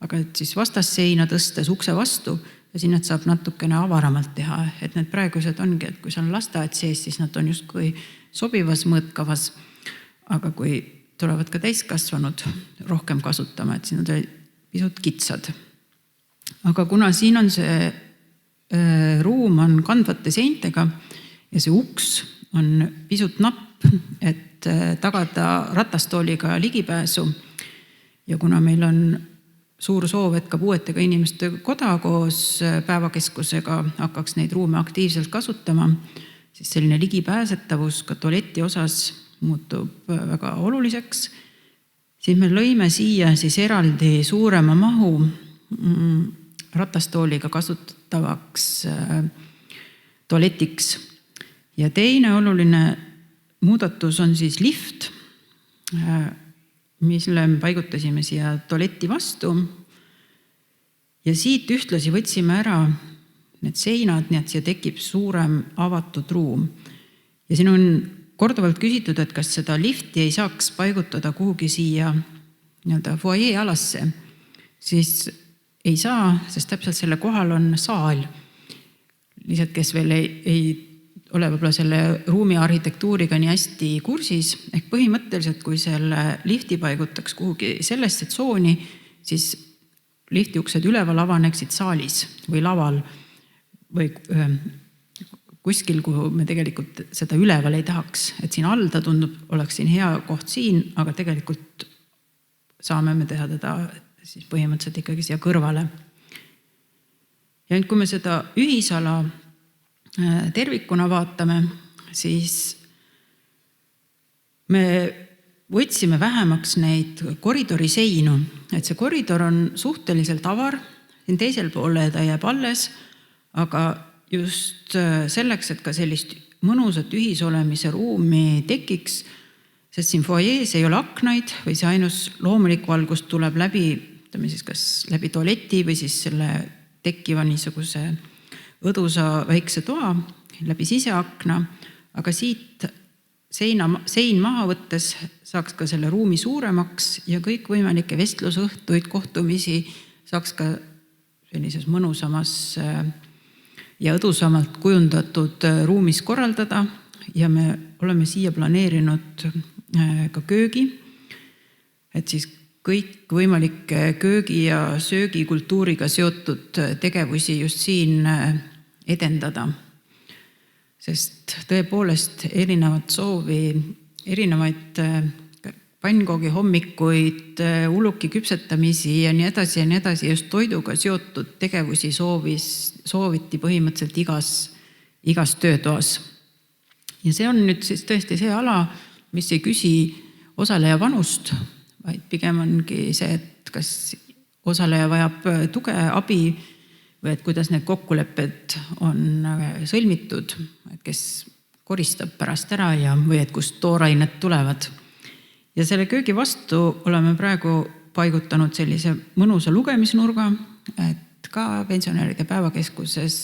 aga et siis vastasseina tõstes ukse vastu ja sinna saab natukene avaramalt teha, et need praegused ongi, et kui see on lasteaed sees, siis nad on justkui sobivas mõõtkavas, aga kui tulevad ka täiskasvanud rohkem kasutama, et siin on pisut kitsad. Aga kuna siin on see ruum on kandvate seintega ja see uks on pisut napp, et tagada ratastooliga ligipääsu ja kuna meil on suur soov, et ka puuetega inimeste koda koos päevakeskusega hakkaks neid ruume aktiivselt kasutama, siis selline ligipääsetavus ka tualeti osas muutub väga oluliseks. Siis me lõime siia siis eraldi suurema mahu ratastooliga kasutatavaks tualetiks. Ja teine oluline muudatus on siis lift, mille me paigutasime siia tualeti vastu. Ja siit ühtlasi võtsime ära need seinad, nii et siia tekib suurem avatud ruum. Ja siin on korduvalt küsitud, et kas seda lifti ei saaks paigutada kuhugi siia foajee alasse. Siis ei saa, sest täpselt selle kohal on saal. Lihtsalt, kes veel ei ole võib-olla selle ruumi arhitektuuriga nii hästi kursis, ehk põhimõtteliselt, kui selle lifti paigutaks kuhugi sellesse tsooni, siis liftiuksed üleval avaneksid saalis või laval või kuskil, kuhu me tegelikult seda üleval ei tahaks. Et siin all ta tundub, oleks siin hea koht siin, aga tegelikult saame me teha teda siis põhimõtteliselt ikkagi siia kõrvale. Ja kui me seda ühisala tervikuna vaatame, siis me võtsime vähemaks neid koridori seinu, et see koridor on suhteliselt avar, siin teisel poole ta jääb alles, aga just selleks, et ka sellist mõnusat ühisolemise ruumi tekiks, sest siin foajees ei ole aknaid või see ainus loomulik valgus tuleb läbi, siis kas läbi tualeti või siis selle tekkiva niisuguse õdusa väikse toa läbi siseakna, aga siit sein maha võttes saaks ka selle ruumi suuremaks ja kõik võimalikke vestlusõhtuid, kohtumisi saaks ka sellises mõnusamas ja õdusamalt kujundatud ruumis korraldada ja me oleme siia planeerinud ka köögi, et siis kõik võimalike köögi ja söögikultuuriga seotud tegevusi just siin edendada. Sest tõepoolest erinevat soovi, erinevaid pannkoogi hommikuid, uluki küpsetamisi ja nii edasi just toiduga seotud tegevusi sooviti põhimõtteliselt igas töötoas. Ja see on nüüd siis tõesti see ala, mis ei küsi osaleja vanust, vaid pigem ongi see, et kas osaleja vajab tuge, abi või et kuidas need kokkulepped on sõlmitud, et kes koristab pärast ära või et kust toorainet tulevad. Ja selle köögi vastu oleme praegu paigutanud sellise mõnusa lugemisnurga, et ka pensionäride päevakeskuses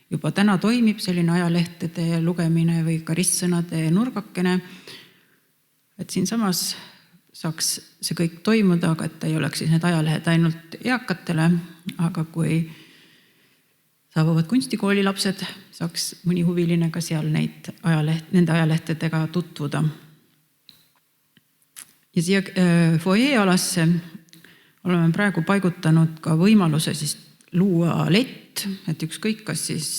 juba täna toimib selline ajalehtede lugemine või ka ristsõnade nurgakene, et siin samas saaks see kõik toimuda, aga et ei oleks siis need ajalehed ainult eakatele, aga kui saabuvad kunstikooli lapsed, saaks mõni huviline ka seal nende ajalehtedega tutvuda. Ja siia foajee alasse oleme praegu paigutanud ka võimaluse siis luua lett, et ükskõik kas siis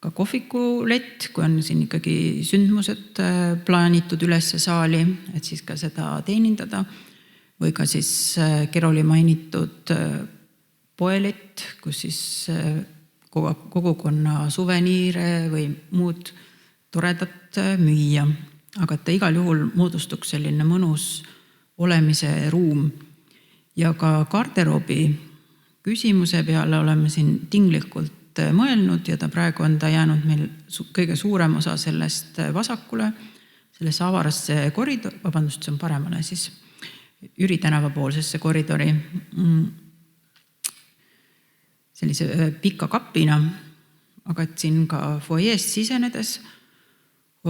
ka kohvikulett, kui on siin ikkagi sündmused plaanitud ülesse saali, et siis ka seda teenindada või ka siis Keroli mainitud poelett, kus siis kogukonna suveniire või muud toredat müüa. Aga ta igal juhul moodustuks selline mõnus olemise ruum. Ja ka garderoobi küsimuse peale oleme siin tinglikult mõelnud ja ta praegu on ta jäänud meil kõige suurem osa sellest vasakule, sellesse avarasse koridor, vabandust, see on paremale siis Jüri tänava poolsesse koridori sellise pika kapina, aga et siin ka foajeest sisenedes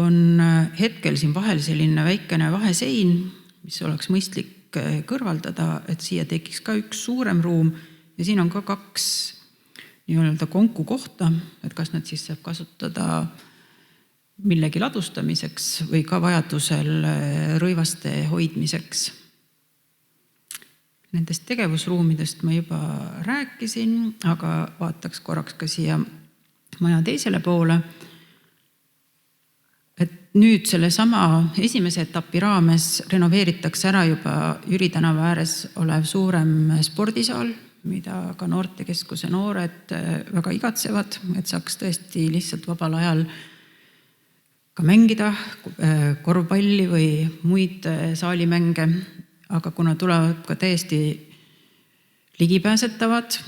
on hetkel siin vahel selline väikene vahesein, mis oleks mõistlik kõrvaldada, et siia tekiks ka üks suurem ruum ja siin on ka 2 nii-öelda konku kohta, et kas nad siis saab kasutada millegi ladustamiseks või ka vajadusel rõivaste hoidmiseks. Nendest tegevusruumidest ma juba rääkisin, aga vaataks korraks ka siia maja teisele poole. Et nüüd selle sama esimese etapi raames renoveeritakse ära juba Jüri tänava ääres olev suurem spordisaal, mida ka noortekeskuse noored väga igatsevad, et saaks tõesti lihtsalt vabal ajal ka mängida korvpalli või muid saalimänge, aga kuna tulevad ka täiesti ligipääsetavad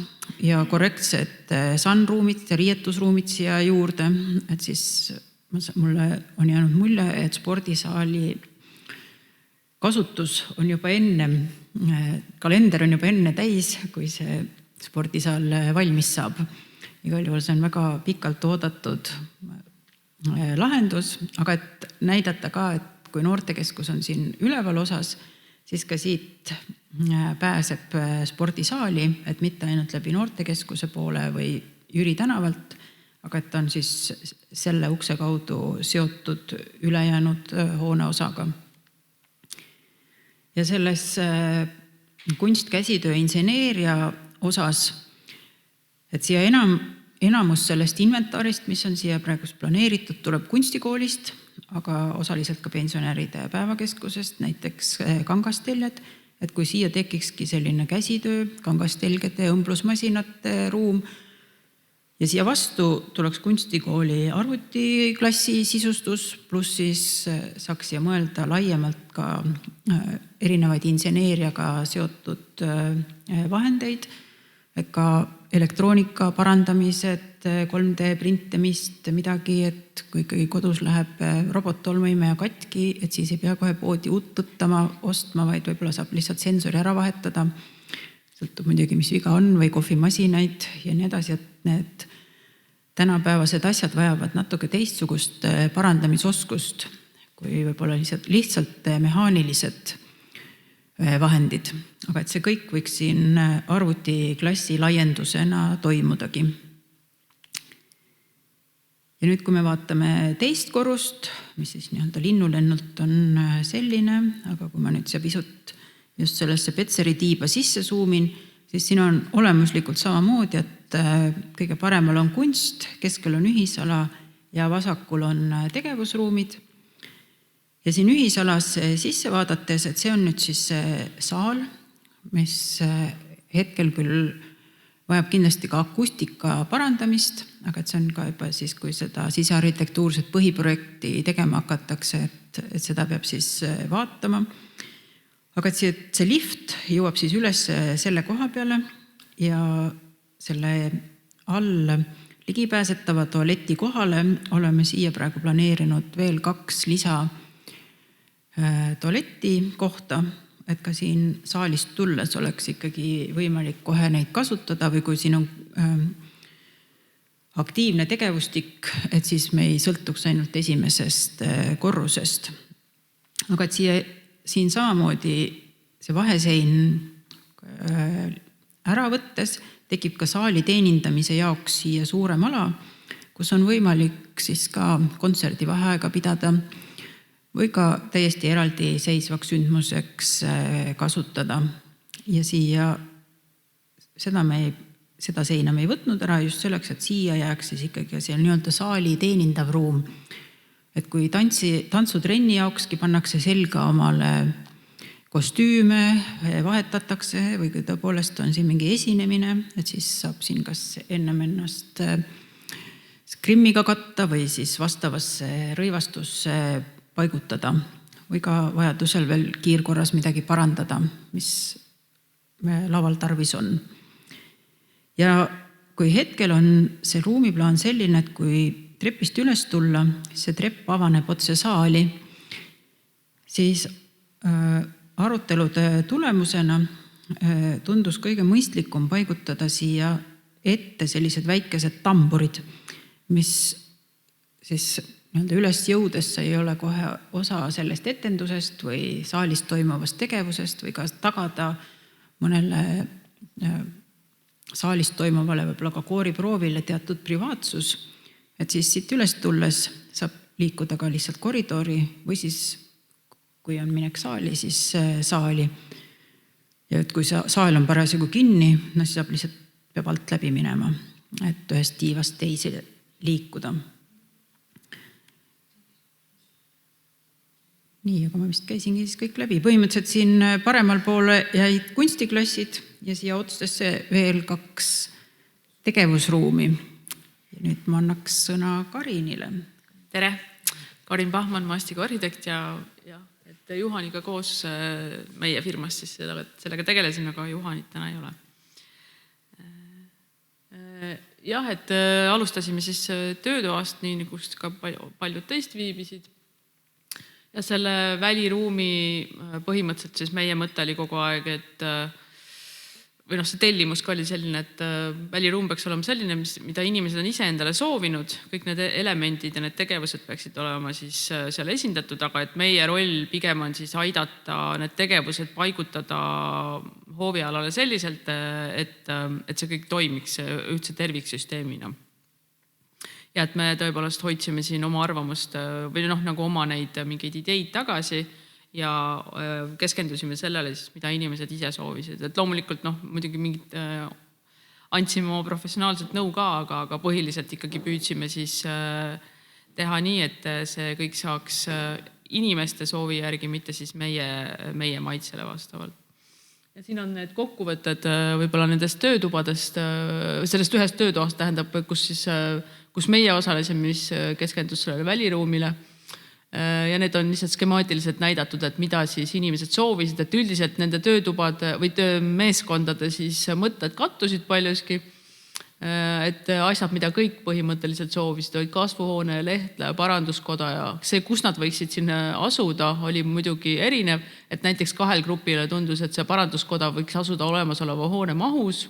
ja korrektsed sunruumid ja riietusruumid siia juurde, et siis mulle on jäänud mulje, et spordisaali kasutus on juba enne, kalender on juba enne täis, kui see spordisaal valmis saab. Igal juhul see on väga pikalt oodatud lahendus, aga et näidata ka, et kui noortekeskus on siin üleval osas, siis ka siit pääseb spordisaali, et mitte ainult läbi noortekeskuse poole või Jüri tänavalt, aga et on siis selle ukse kaudu seotud ülejäänud hooneosaga. Ja selles kunstkäsitöö inseneeria osas, et siia enamus sellest inventaarist, mis on siia praegust planeeritud, tuleb kunstikoolist, aga osaliselt ka pensionäride päevakeskusest, näiteks kangasteljed, et kui siia tekikski selline käsitöö, kangastelgede, õmblusmasinate ruum ja siia vastu tuleks kunstikooli arvutiklassi sisustus, pluss siis saaks siia mõelda laiemalt ka erinevaid inseneeriaga seotud vahendeid, et ka elektroonika parandamised, 3D printimist, midagi, et kui ikkagi kodus läheb robottolmuimeja katki, et siis ei pea kohe poodi uut tõttama, ostma, vaid võib-olla saab lihtsalt sensori ära vahetada. Sõltub muidugi, mis viga on või kohvimasinaid ja nii edasi, et need tänapäevased asjad vajavad natuke teistsugust parandamisoskust, kui võib-olla lihtsalt mehaanilised vahendid. Aga et see kõik võiks siin arvutiklassi laiendusena toimudagi. Ja nüüd, kui me vaatame teist korrust, mis siis nii-öelda linnulennult on selline, aga kui ma nüüd siia pisut just sellesse Petseri tiiba sisse zoomin, siis siin on olemuslikult samamoodi, et kõige paremal on kunst, keskel on ühisala ja vasakul on tegevusruumid. Ja siin ühisalas sisse vaadates, et see on nüüd siis saal, mis hetkel küll vajab kindlasti ka akustika parandamist, aga et see on ka juba siis, kui seda sisearhitektuurset põhiprojekti tegema hakatakse, et seda peab siis vaatama. Aga et see lift jõuab siis üles selle koha peale ja selle all ligipääsetava tualeti kohale oleme siia praegu planeerinud veel 2 lisa tualeti kohta, et ka siin saalist tulles oleks ikkagi võimalik kohe neid kasutada või kui siin on aktiivne tegevustik, et siis me ei sõltuks ainult esimesest korrusest. Aga et siin samamoodi see vahesein ära võttes tekib ka saali teenindamise jaoks siia suurem ala, kus on võimalik siis ka kontserdi vaheaega pidada või ka täiesti eraldi seisvaks sündmuseks kasutada. Ja siia seda seina me ei võtnud ära just selleks, et siia jääks siis ikkagi see nii-öelda saali teenindav ruum. Et kui tantsutrenni jaokski pannakse selga omale kostüüme, vahetatakse või kui tõepoolest on siin mingi esinemine, et siis saab siin kas ennem ennast skrimmiga katta või siis vastavasse rõivastusse paigutada või ka vajadusel veel kiirkorras midagi parandada, mis laval tarvis on. Ja kui hetkel on see ruumiplaan selline, et kui trepist üles tulla, see trepp avaneb otse saali, siis arutelude tulemusena tundus kõige mõistlikum paigutada siia ette sellised väikesed tamburid, mis siis nii-öelda üles jõudes sa ei ole kohe osa sellest etendusest või saalis toimuvast tegevusest või ka tagada mõnele saalis toimuvale võib-olla ka kooriproovile teatud privaatsus, et siis siit üles tulles saab liikuda ka lihtsalt koridori või siis, kui on minek saali, siis saali. Ja et kui saal on parasjagu kinni, siis saab lihtsalt peab alt läbi minema, et ühest tiivast teisi liikuda. Nii, aga ma vist käisingi siis kõik läbi. Põhimõtteliselt siin paremal poole jäid kunstiklassid ja siia otsesse veel 2 tegevusruumi. Ja nüüd ma annaks sõna Karinile. Tere! Karin Pahman, Mastiga arhitekt ja et Juhaniga koos meie firmas siis sellega tegelesin, aga Juhanit täna ei ole. Jah, et alustasime siis töötoast, nii nagu ka paljud teist viibisid. Ja selle väliruumi põhimõtteliselt siis meie mõte oli kogu aeg, et või see tellimus ka oli selline, et väliruum peaks olema selline, mida inimesed on ise endale soovinud, kõik need elemendid ja need tegevused peaksid olema siis seal esindatud, aga et meie roll pigem on siis aidata need tegevused paigutada hoovialale selliselt, et see kõik toimiks ühtse terviksüsteemina. Ja et me tõepoolest hoidsime siin oma arvamust või nagu oma neid mingeid ideid tagasi ja keskendusime sellele, mida inimesed ise soovisid. Et loomulikult muidugi mingid andsime oma professionaalselt nõu ka, aga põhiliselt ikkagi püüdsime siis teha nii, et see kõik saaks inimeste soovi järgi, mitte siis meie maitsele vastavalt. Ja siin on need kokkuvõtted võib-olla nendest töötubadest, sellest ühest töötoast tähendab, kus meie osalesime, mis keskendus sellele väliruumile. Ja need on lihtsalt skemaatiliselt näidatud, et mida siis inimesed soovisid, et üldiselt nende töötubade või meeskondade siis mõtted kattusid paljuski, et asjad, mida kõik põhimõtteliselt soovisid, olid kasvuhoone, lehtla, paranduskoda ja see, kus nad võiksid sinna asuda, oli muidugi erinev, et näiteks 2 grupile tundus, et see paranduskoda võiks asuda olemasoleva hoone mahus.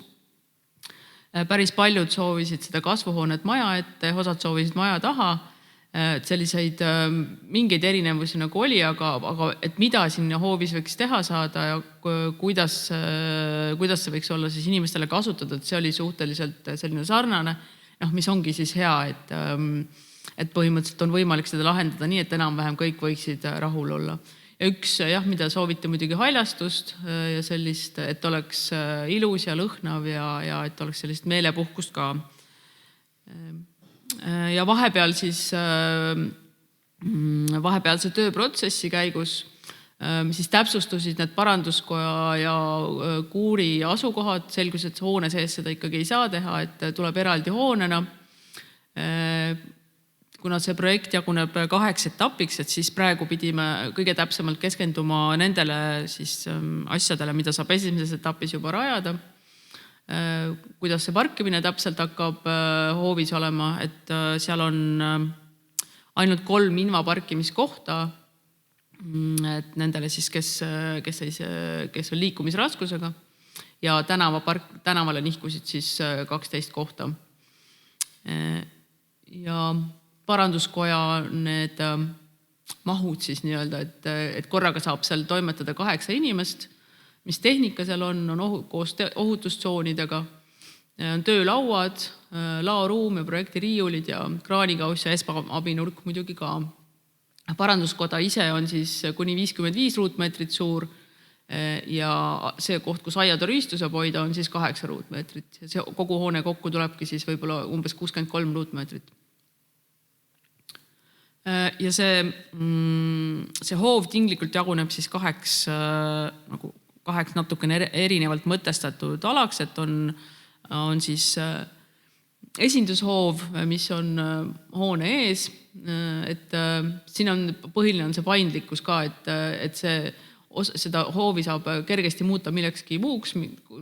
Päris paljud soovisid seda kasvuhoonet maja ette, osad soovisid maja taha, et selliseid mingeid erinevusi nagu oli, aga et mida sinna hoovis võiks teha saada ja kuidas see võiks olla siis inimestele kasutada, et see oli suhteliselt selline sarnane, mis ongi siis hea, et põhimõtteliselt on võimalik seda lahendada nii, et enam-vähem kõik võiksid rahul olla. Ja üks, mida sooviti muidugi haljastust ja sellist, et oleks ilus ja lõhnav ja et oleks sellist meelepuhkust ka. Ja vahepeal siis vahepealse tööprotsessi käigus siis täpsustusid need paranduskoja ja kuuri asukohad, selgus, et hoone sees seda ikkagi ei saa teha, et tuleb eraldi hoonena. Kuna see projekt jaguneb 8 etapiks, et siis praegu pidime kõige täpsemalt keskenduma nendele siis asjadele, mida saab esimeses etapis juba rajada. Kuidas see parkimine täpselt hakkab hoovis olema, et seal on ainult 3 invaparkimiskohta, et nendele siis, kes on liikumisraskusega ja tänavale nihkusid siis 12 kohta. Ja paranduskoja need mahud siis nii-öelda, et korraga saab seal toimetada 8 inimest, mis tehnika seal on koos ohutustsoonidega, on töölauad, laoruum ja projektiriiulid ja kraanikauss ja esmaabinurk muidugi ka. Paranduskoda ise on siis kuni 55 ruutmeetrit suur ja see koht, kus aiatoriistu saab hoida, on siis 8 ruutmeetrit. See kogu hoone kokku tulebki siis võib-olla umbes 63 ruutmeetrit. Ja see hoov tinglikult jaguneb siis 8 natukene erinevalt mõtestatud alaks, et on siis esindushoov, mis on hoone ees, et siin on põhiline on see paindlikkus ka, et seda hoovi saab kergesti muuta millekski muuks,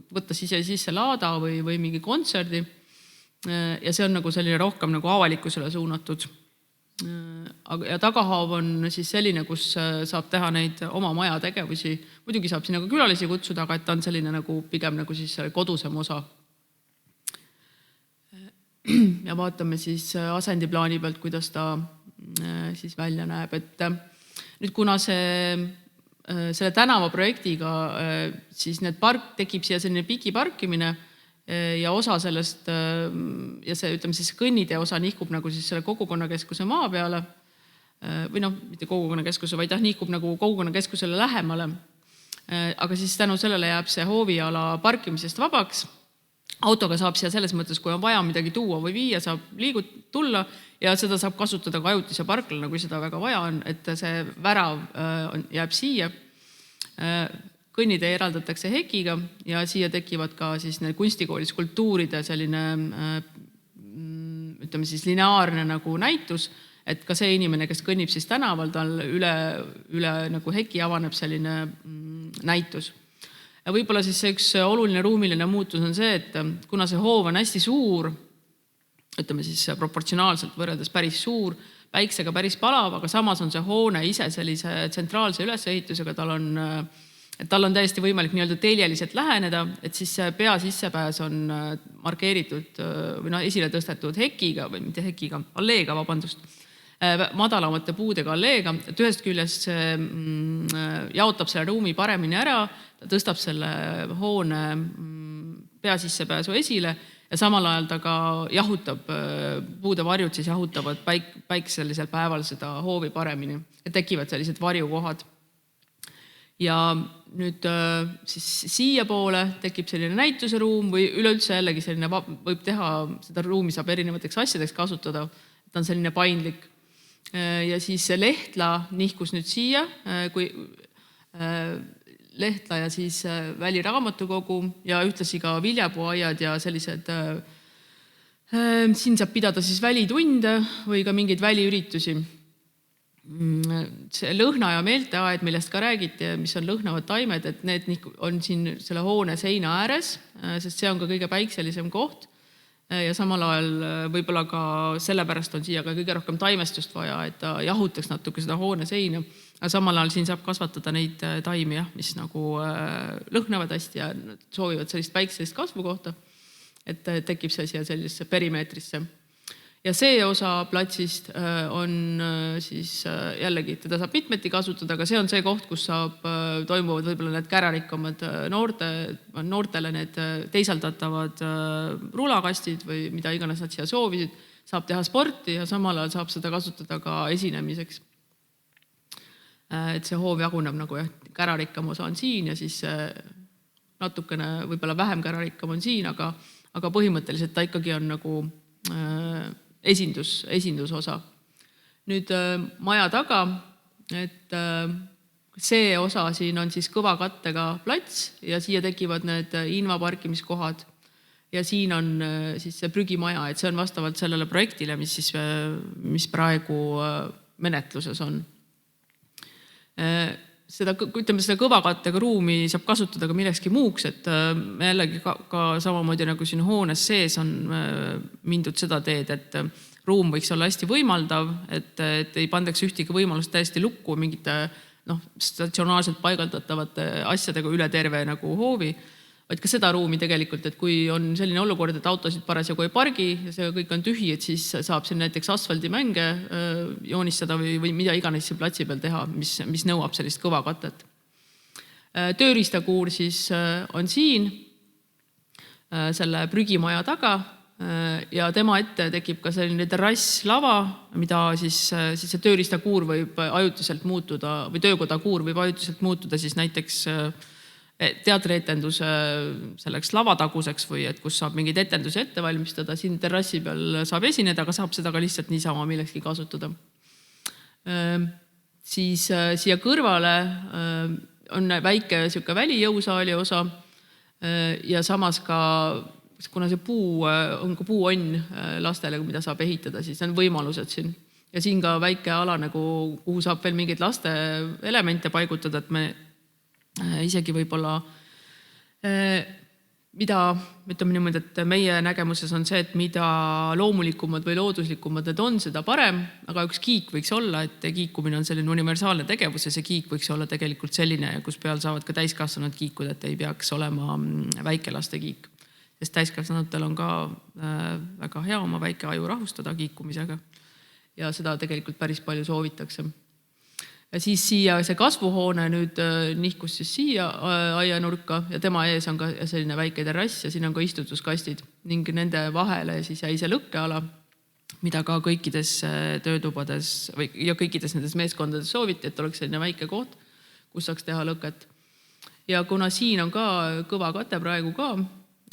võtta sisse laada või mingi kontserdi ja see on nagu selline rohkem nagu avalikkusele suunatud. Ja tagahaav on siis selline, kus saab teha neid oma maja tegevusi. Muidugi saab sinna ka külalisi kutsuda, aga et ta on selline nagu pigem nagu siis kodusem osa. Ja vaatame siis asendiplaani pealt, kuidas ta siis välja näeb, et nüüd kuna selle tänavaprojektiga siis tekib siia selline pigiparkimine ja osa sellest ja see, ütleme siis kõnnitee osa nihkub nagu siis selle kogukonnakeskuse maa peale või mitte kogukonnakeskuse, vaid nihkub nagu kogukonnakeskusele lähemale. Aga siis tänu sellele jääb see hooviala parkimisest vabaks. Autoga saab siia selles mõttes, kui on vaja midagi tuua või viia, saab tulla ja seda saab kasutada ka ajutise parklana, kui seda väga vaja on, et see värav jääb siia. Kõnnitee eraldatakse hekiga ja siia tekivad ka siis need kunstikooli skulptuuride selline, ütleme siis lineaarne nagu näitus, et ka see inimene, kes kõnnib siis tänaval, tal üle nagu heki avaneb selline näitus. Ja võib-olla siis see üks oluline ruumiline muutus on see, et kuna see hoov on hästi suur, ütleme siis proportsionaalselt võrreldes päris suur, päiksega päris palav, aga samas on see hoone ise sellise tsentraalse ülesehitusega, tal on täiesti võimalik nii-öelda teljeliselt läheneda, et siis see pea sissepääs on markeeritud või esile tõstetud hekiga või mitte hekiga, alleega, vabandust, madalamate puudega alleega, et ühest küljest see jaotab selle ruumi paremini ära, ta tõstab selle hoone pea sissepääsu esile ja samal ajal ta ka jahutab, puude varjud siis jahutavad päikselisel päeval seda hoovi paremini ja tekivad sellised varjukohad. Ja nüüd siis siia poole tekib selline näituseruum või üleüldse jällegi selline võib teha, seda ruumi saab erinevateks asjadeks kasutada, ta on selline paindlik. Ja siis see Lehtla nihkus nüüd siia, kui Lehtla ja siis väliraamatukogu ja ühtlasi ka viljapuuaiad ja sellised, siin saab pidada siis välitunde või ka mingeid väliüritusi. See lõhna- ja meelteaed, millest ka räägiti, mis on lõhnavad taimed, et need on siin selle hoone seina ääres, sest see on ka kõige päikselisem koht ja samal ajal võib-olla ka sellepärast on siia ka kõige rohkem taimestust vaja, et ta jahutaks natuke seda hoone seina, aga samal ajal siin saab kasvatada neid taimi, mis nagu lõhnavad hästi ja soovivad sellist päikselist kasvukohta, et tekib see siia sellisesse perimeetrisse. Ja see osa platsist on siis jällegi, teda saab mitmeti kasutada, aga see on see koht, kus toimuvad võib-olla need kärarikkamad noortele need teisaldatavad rulakastid või mida iganes nad siia soovisid, saab teha sporti ja samal ajal saab seda kasutada ka esinemiseks. Et see hoov jaguneb nagu kärarikkam osa on siin ja siis natukene võib-olla vähem kärarikkam on siin, aga põhimõtteliselt ta ikkagi on nagu esindusosa. Nüüd maja taga, et see osa siin on siis kõva kattega plats ja siia tekivad need invaparkimiskohad ja siin on siis see prügimaja, et see on vastavalt sellele projektile, mis praegu menetluses on. Seda kõva kattega ruumi saab kasutada ka millekski muuks, et jällegi ka samamoodi nagu siin hoones sees on mindud seda teed, et ruum võiks olla hästi võimaldav, et ei pandaks ühtegi võimalust täiesti lukku mingite statsionaarselt paigaldatavate asjadega üle terve nagu hoovi, vaid ka seda ruumi tegelikult, et kui on selline olukord, et autosid parasjagu ei pargi ja see kõik on tühi, et siis saab siin näiteks asfaldimänge joonistada või mida iganes siin platsi peal teha, mis nõuab sellist kõva katet. Tööriistakuur siis on siin selle prügimaja taga ja tema ette tekib ka selline terrasslava, mida siis see tööriistakuur võib ajutiselt muutuda või töökodakuur võib ajutiselt muutuda siis näiteks teatrietenduse selleks lavataguseks või et kus saab mingeid etendusi ette valmistada, siin terrassi peal saab esineda, aga saab seda ka lihtsalt niisama millekski kasutada. Siis siia kõrvale on väike välijõusaali osa ja samas ka, kuna see puu on ka puuonn lastele, mida saab ehitada, siis on võimalused siin. Ja siin ka väike ala, kuhu saab veel mingeid laste elemente paigutada, et me isegi võib-olla, ütleme niimoodi, et meie nägemuses on see, et mida loomulikumad või looduslikumad need on, seda parem, aga üks kiik võiks olla, et kiikumine on selline universaalne tegevus ja see kiik võiks olla tegelikult selline, kus peal saavad ka täiskasvanud kiikuda, et ei peaks olema väikelaste kiik. Sest täiskasvanutel on ka väga hea oma väike aju rahustada kiikumisega. ja seda tegelikult päris palju soovitakse. Ja siis siia see kasvuhoone nüüd nihkus siis siia aianurka ja tema ees on ka selline väike terrass ja siin on ka istutuskastid ning nende vahele siis jäi see lõkkeala, mida ka kõikides töötubades ja kõikides nendes meeskondades sooviti, et oleks selline väike koht, kus saaks teha lõket. Ja kuna siin on ka kõva kate praegu ka,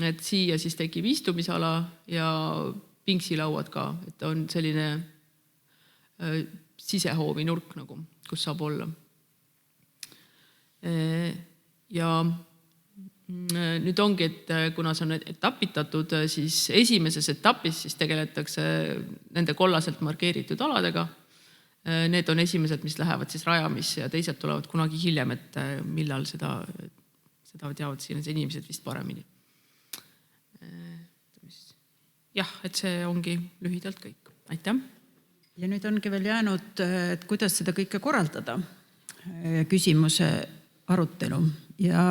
et siia siis tekib istumisala ja pingsilauad ka, et on selline sisehoovi nurk nagu, kus saab olla. Ja nüüd ongi, et kuna see on etapitatud, siis esimeses etapis siis tegeletakse nende kollaselt markeeritud aladega. Need on esimesed, mis lähevad siis rajamisse ja teised tulevad kunagi hiljem, et millal seda teavad siin inimesed vist paremini. Jah, et see ongi lühidalt kõik. Aitäh! Ja nüüd ongi veel jäänud, et kuidas seda kõike korraldada, küsimuse arutelu. Ja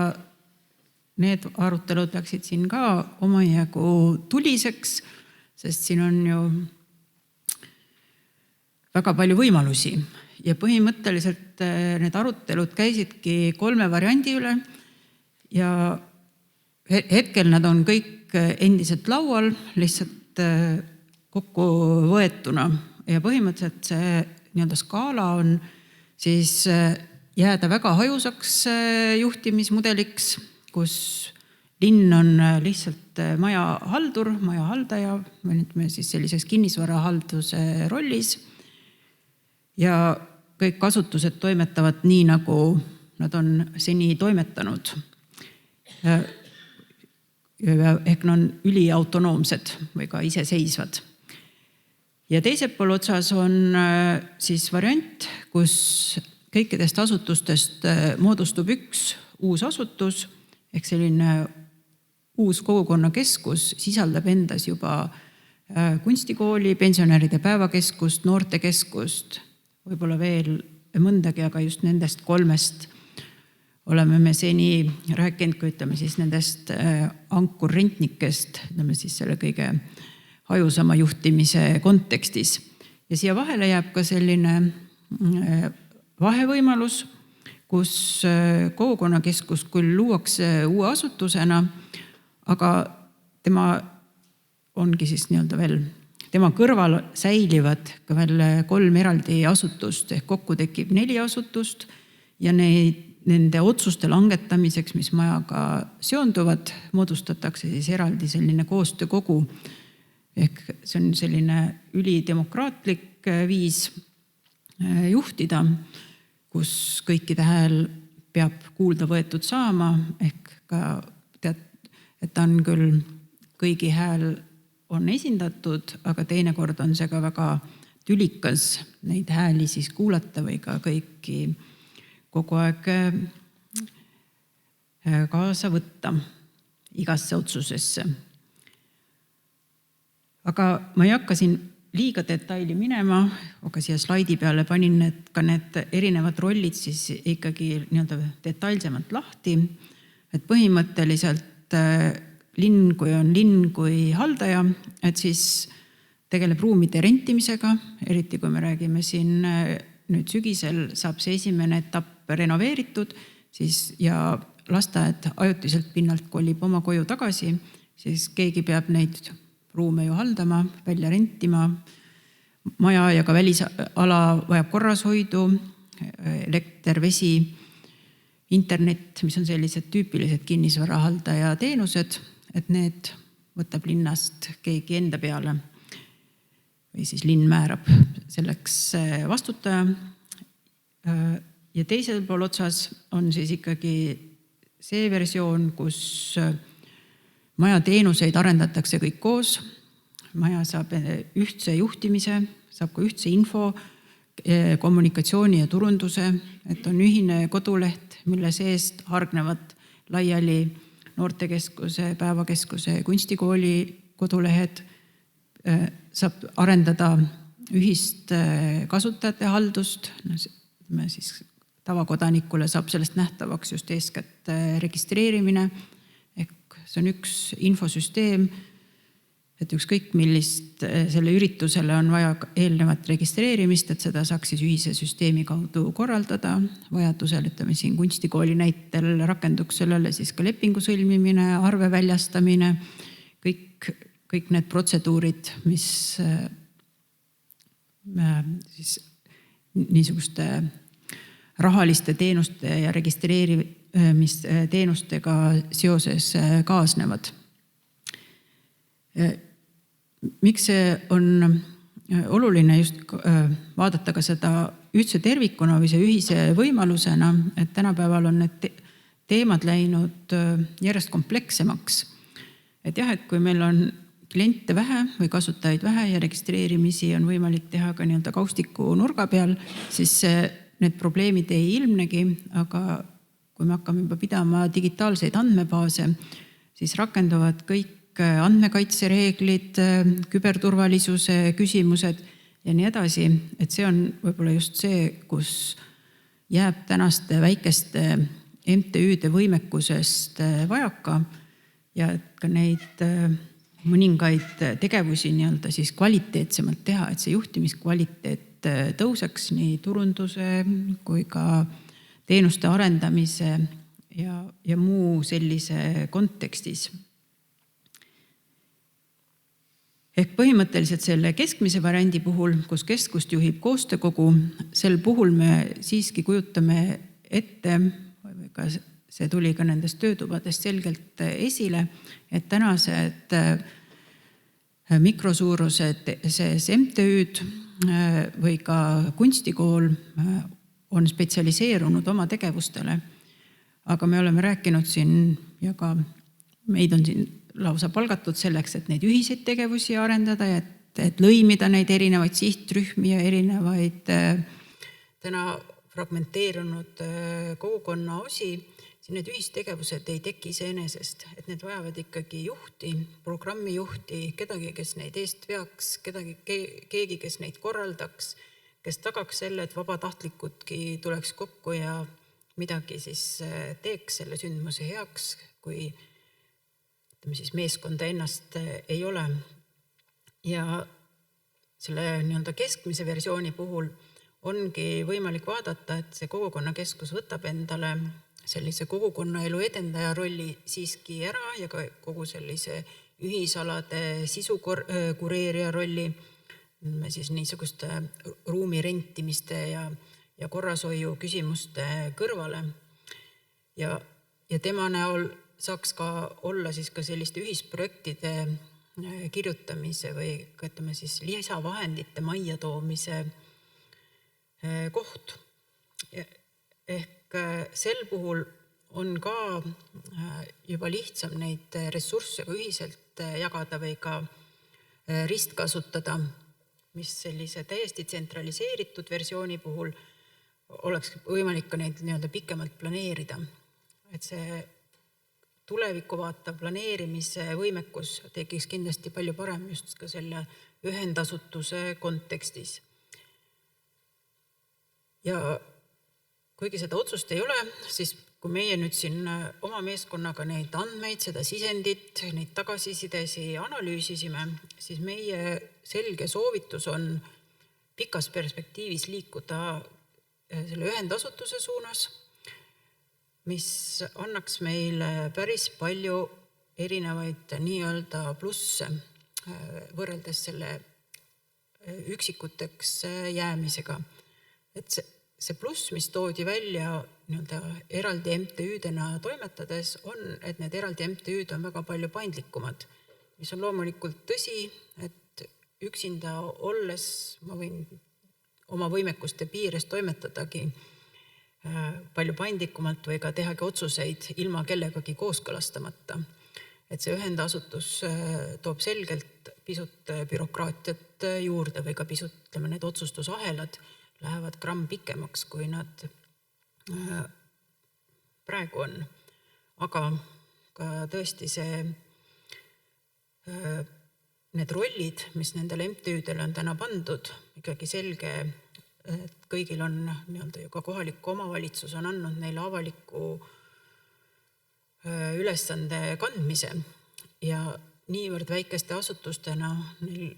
need arutelud läksid siin ka omajagu tuliseks, sest siin on ju väga palju võimalusi. Ja põhimõtteliselt need arutelud käisidki 3 variandi üle ja hetkel nad on kõik endiselt laual, lihtsalt kokku võetuna. Ja põhimõtteliselt see nii-öelda skaala on siis jääda väga hajusaks juhtimismudeliks, kus linn on lihtsalt maja haldur, maja haldaja, või nüüd me siis sellises kinnisvarahalduse rollis ja kõik kasutused toimetavad nii, nagu nad on seni toimetanud. Ehk nad on üliautonoomsed või ka iseseisvad. Ja teisel pool otsas on siis variant, kus kõikidest asutustest moodustub üks uus asutus, ehk selline uus kogukonnakeskus sisaldab endas juba kunstikooli, pensionäride päevakeskust, noortekeskust, võib-olla veel mõndagi, aga just nendest 3 oleme me seni rääkinud, kui ütleme siis nendest ankurrentnikest, ütleme siis selle kõige hajusama juhtimise kontekstis. Ja siia vahele jääb ka selline vahevõimalus, kus kogukonnakeskus küll luuakse uue asutusena, aga tema ongi siis nii-öelda veel, tema kõrval säilivad ka veel 3 eraldi asutust, ehk kokku tekib 4 asutust ja nende otsuste langetamiseks, mis majaga seonduvad, moodustatakse siis eraldi selline koostöökogu. Ehk see on selline ülidemokraatlik viis juhtida, kus kõikide hääl peab kuulda võetud saama, ehk ka et ta on küll kõigi hääl on esindatud, aga teinekord on see ka väga tülikas neid hääli siis kuulata või ka kõiki kogu aeg kaasa võtta igasse otsusesse. Aga ma ei hakka siin liiga detaili minema, aga siia slaidi peale panin ka need erinevad rollid siis ikkagi nii-öelda detailsemalt lahti, et põhimõtteliselt linn kui haldaja, et siis tegeleb ruumide rentimisega, eriti kui me räägime siin nüüd sügisel saab see esimene etapp renoveeritud siis ja lasteaed ajutiselt pinnalt kolib oma koju tagasi, siis keegi peab neid ruume ju haldama, välja rentima, maja ja ka välisala vajab korrashoidu, elekter, vesi, internet, mis on sellised tüüpilised kinnisvarahaldaja teenused, et need võtab linnast keegi enda peale või siis linn määrab selleks vastutaja. Ja teisel pool otsas on siis ikkagi see versioon, kus maja teenuseid arendatakse kõik koos, maja saab ühtse juhtimise, saab ka ühtse info, kommunikatsiooni ja turunduse, et on ühine koduleht, mille seest hargnevad laiali noortekeskuse, päevakeskuse, kunstikooli kodulehed, saab arendada ühist kasutajate haldust, siis tavakodanikule saab sellest nähtavaks just eeskätt registreerimine, ehk see on üks infosüsteem et ükskõik millist selle üritusele on vaja eelnevat registreerimist, et seda saaks siis ühise süsteemi kaudu korraldada. Vajadusel, ütleme siin kunstikooli näitel rakenduks sellele siis ka lepingu sõlmimine, arve väljastamine, kõik need protseduurid, mis siis niisuguste rahaliste teenuste ja registreerimisteenustega seoses kaasnevad. Miks see on oluline just vaadata ka seda ühtse tervikuna või see ühise võimalusena, et tänapäeval on need teemad läinud järjest komplekssemaks. Et jah, et kui meil on kliente vähe või kasutajaid vähe ja registreerimisi on võimalik teha ka nii-öelda kaustiku nurga peal, siis need probleemid ei ilmnegi, aga kui me hakkame juba pidama digitaalseid andmebaase, siis rakenduvad kõik andmekaitsereeglid, küberturvalisuse küsimused ja nii edasi. Et see on võib-olla just see, kus jääb tänaste väikeste MTÜ-de võimekusest vajaka ja et ka neid mõningaid tegevusi nii-öelda siis kvaliteetsemalt teha, et see juhtimiskvaliteet tõuseks nii turunduse kui ka teenuste arendamise ja muu sellise kontekstis. Ehk põhimõtteliselt selle keskmise variandi puhul, kus keskust juhib koostöökogu, sel puhul me siiski kujutame ette, või ka see tuli ka nendest töötubadest selgelt esile, et tänased mikrosuurused MTÜ-d või ka kunstikool on spetsialiseerunud oma tegevustele. Aga me oleme rääkinud siin ja ka meid on siin lausa palgatud selleks, et neid ühiseid tegevusi arendada ja et lõimida neid erinevaid sihtrühmi ja erinevaid täna fragmenteerunud kogukonna osi. Siin need ühistegevused ei teki iseenesest, et need vajavad ikkagi juhti, programmijuhti, kedagi, kes neid eest veaks, keegi, kes neid korraldaks, kes tagaks selle, et vabatahtlikudki tuleks kokku ja midagi siis teeks selle sündmuse heaks, kui siis meeskonda ennast ei ole. Ja selle nii-öelda keskmise versiooni puhul ongi võimalik vaadata, et see kogukonnakeskus võtab endale sellise kogukonnaelu edendaja rolli siiski ära ja ka kogu sellise ühisalade sisu kureerija rolli, siis niisuguste ruumi rentimiste ja korrashoiu küsimuste kõrvale. Ja tema näol saaks ka olla siis ka selliste ühisprojektide kirjutamise või ütleme siis lisavahendite majja toomise koht. Ehk sel puhul on ka juba lihtsam neid ressursse ühiselt jagada või ka ristkasutada, mis sellise täiesti tsentraliseeritud versiooni puhul oleks võimalik ka neid nii-öelda pikemalt planeerida. Et see tulevikku vaatav planeerimise võimekus tekiks kindlasti palju parem just ka selle ühendasutuse kontekstis. Ja kuigi seda otsust ei ole, siis kui meie nüüd siin oma meeskonnaga neid andmeid, seda sisendit, neid tagasisidesi analüüsisime, siis meie selge soovitus on pikas perspektiivis liikuda selle ühendasutuse suunas, mis annaks meile päris palju erinevaid nii-öelda plusse võrreldes selle üksikuteks jäämisega. Et see pluss, mis toodi välja nii-öelda eraldi MTÜ-dena toimetades, on, et need eraldi MTÜ-d on väga palju paindlikumad, mis on loomulikult tõsi, et üksinda olles ma võin oma võimekuste piires toimetadagi palju paindlikumalt või ka tehagi otsuseid ilma kellegagi kooskõlastamata. Et see ühendasutus toob selgelt pisut bürokraatiat juurde või ka pisut, ütleme, need otsustusahelad lähevad gramm pikemaks, kui nad praegu on. Aga ka tõesti need rollid, mis nendele MTÜ-dele on täna pandud, ikkagi selge, et kõigil on nii-öelda ju ka kohaliku omavalitsus on andnud neile avaliku ülesande kandmise ja niivõrd väikeste asutustena neil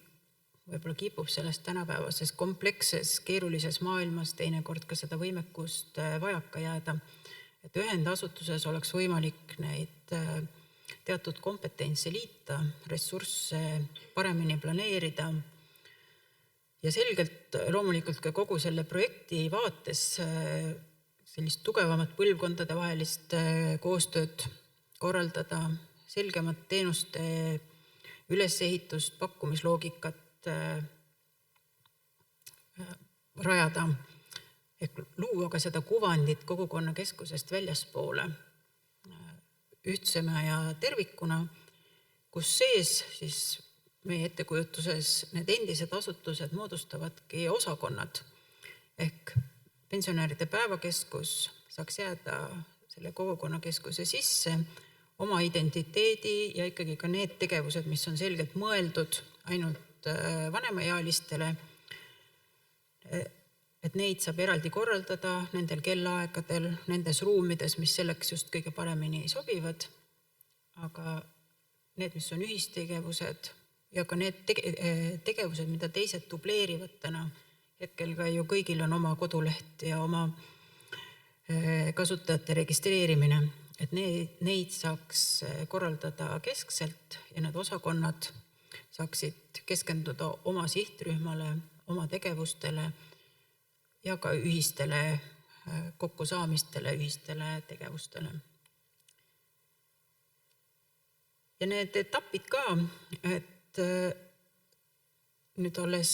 võib-olla kipub selles tänapäevases kompleksses, keerulises maailmas teinekord ka seda võimekust vajaka jääda, et ühendasutuses oleks võimalik neid teatud kompetentse liita, ressursse paremini planeerida ja selgelt loomulikult ka kogu selle projekti vaates sellist tugevamat põlvkondade vahelist koostööd korraldada, selgemat teenuste ülesehitust, pakkumisloogikat rajada, ehk luua ka seda kuvandit kogukonnakeskusest väljaspoole ühtsema ja tervikuna, kus sees siis meie ettekujutuses need endised asutused moodustavadki osakonnad, ehk pensionäride päevakeskus saaks jääda selle kogukonnakeskuse sisse, oma identiteedi ja ikkagi ka need tegevused, mis on selgelt mõeldud ainult vanemaealistele, et neid saab eraldi korraldada nendel kellaaegadel, nendes ruumides, mis selleks just kõige paremini sobivad, aga need, mis on ühistegevused ja ka need tegevused, mida teised dubleerivad täna, hetkel ka ju kõigil on oma koduleht ja oma kasutajate registreerimine, et neid saaks korraldada keskselt ja need osakonnad saaksid keskenduda oma sihtrühmale, oma tegevustele ja ka ühistele kokkusaamistele, ühistele tegevustele. Ja need etapid ka, et nüüd alles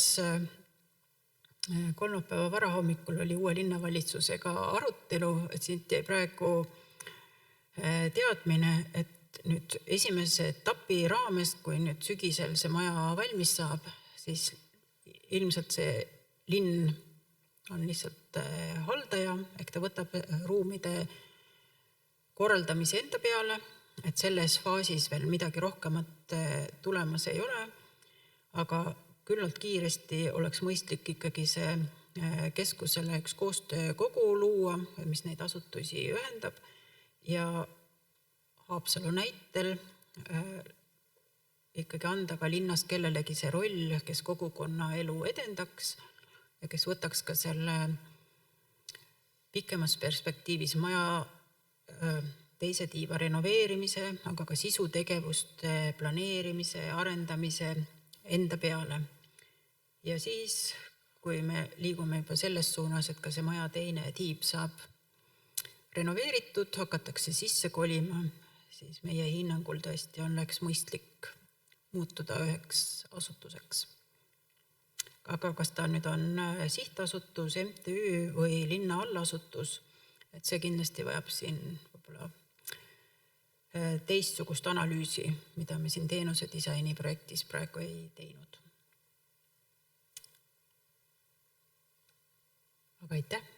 kolmapäeva varahommikul oli uue linnavalitsusega arutelu, et siit jäi praegu teadmine, et nüüd esimese etapi raames, kui nüüd sügisel see maja valmis saab, siis ilmselt see linn on lihtsalt haldaja, ehk ta võtab ruumide korraldamise enda peale, et selles faasis veel midagi rohkemat tulemas ei ole, aga küllalt kiiresti oleks mõistlik ikkagi see keskusele üks koostöökogu luua, mis neid asutusi ühendab ja Haapsalu näitel ikkagi anda ka linnas kellelegi see roll, kes kogukonna elu edendaks ja kes võtaks ka selle pikemas perspektiivis maja teise tiiva renoveerimise, aga ka sisutegevuste planeerimise, arendamise enda peale. Ja siis, kui me liigume juba selles suunas, et ka see maja teine tiib saab renoveeritud, hakatakse sisse kolima, siis meie hinnangul tõesti oleks mõistlik muutuda üheks asutuseks. Aga kas ta nüüd on sihtasutus, MTÜ või linna allasutus, et see kindlasti vajab siin võib-olla teistsugust analüüsi, mida me siin teenuse disaini projektis praegu ei teinud. Aga aitäh!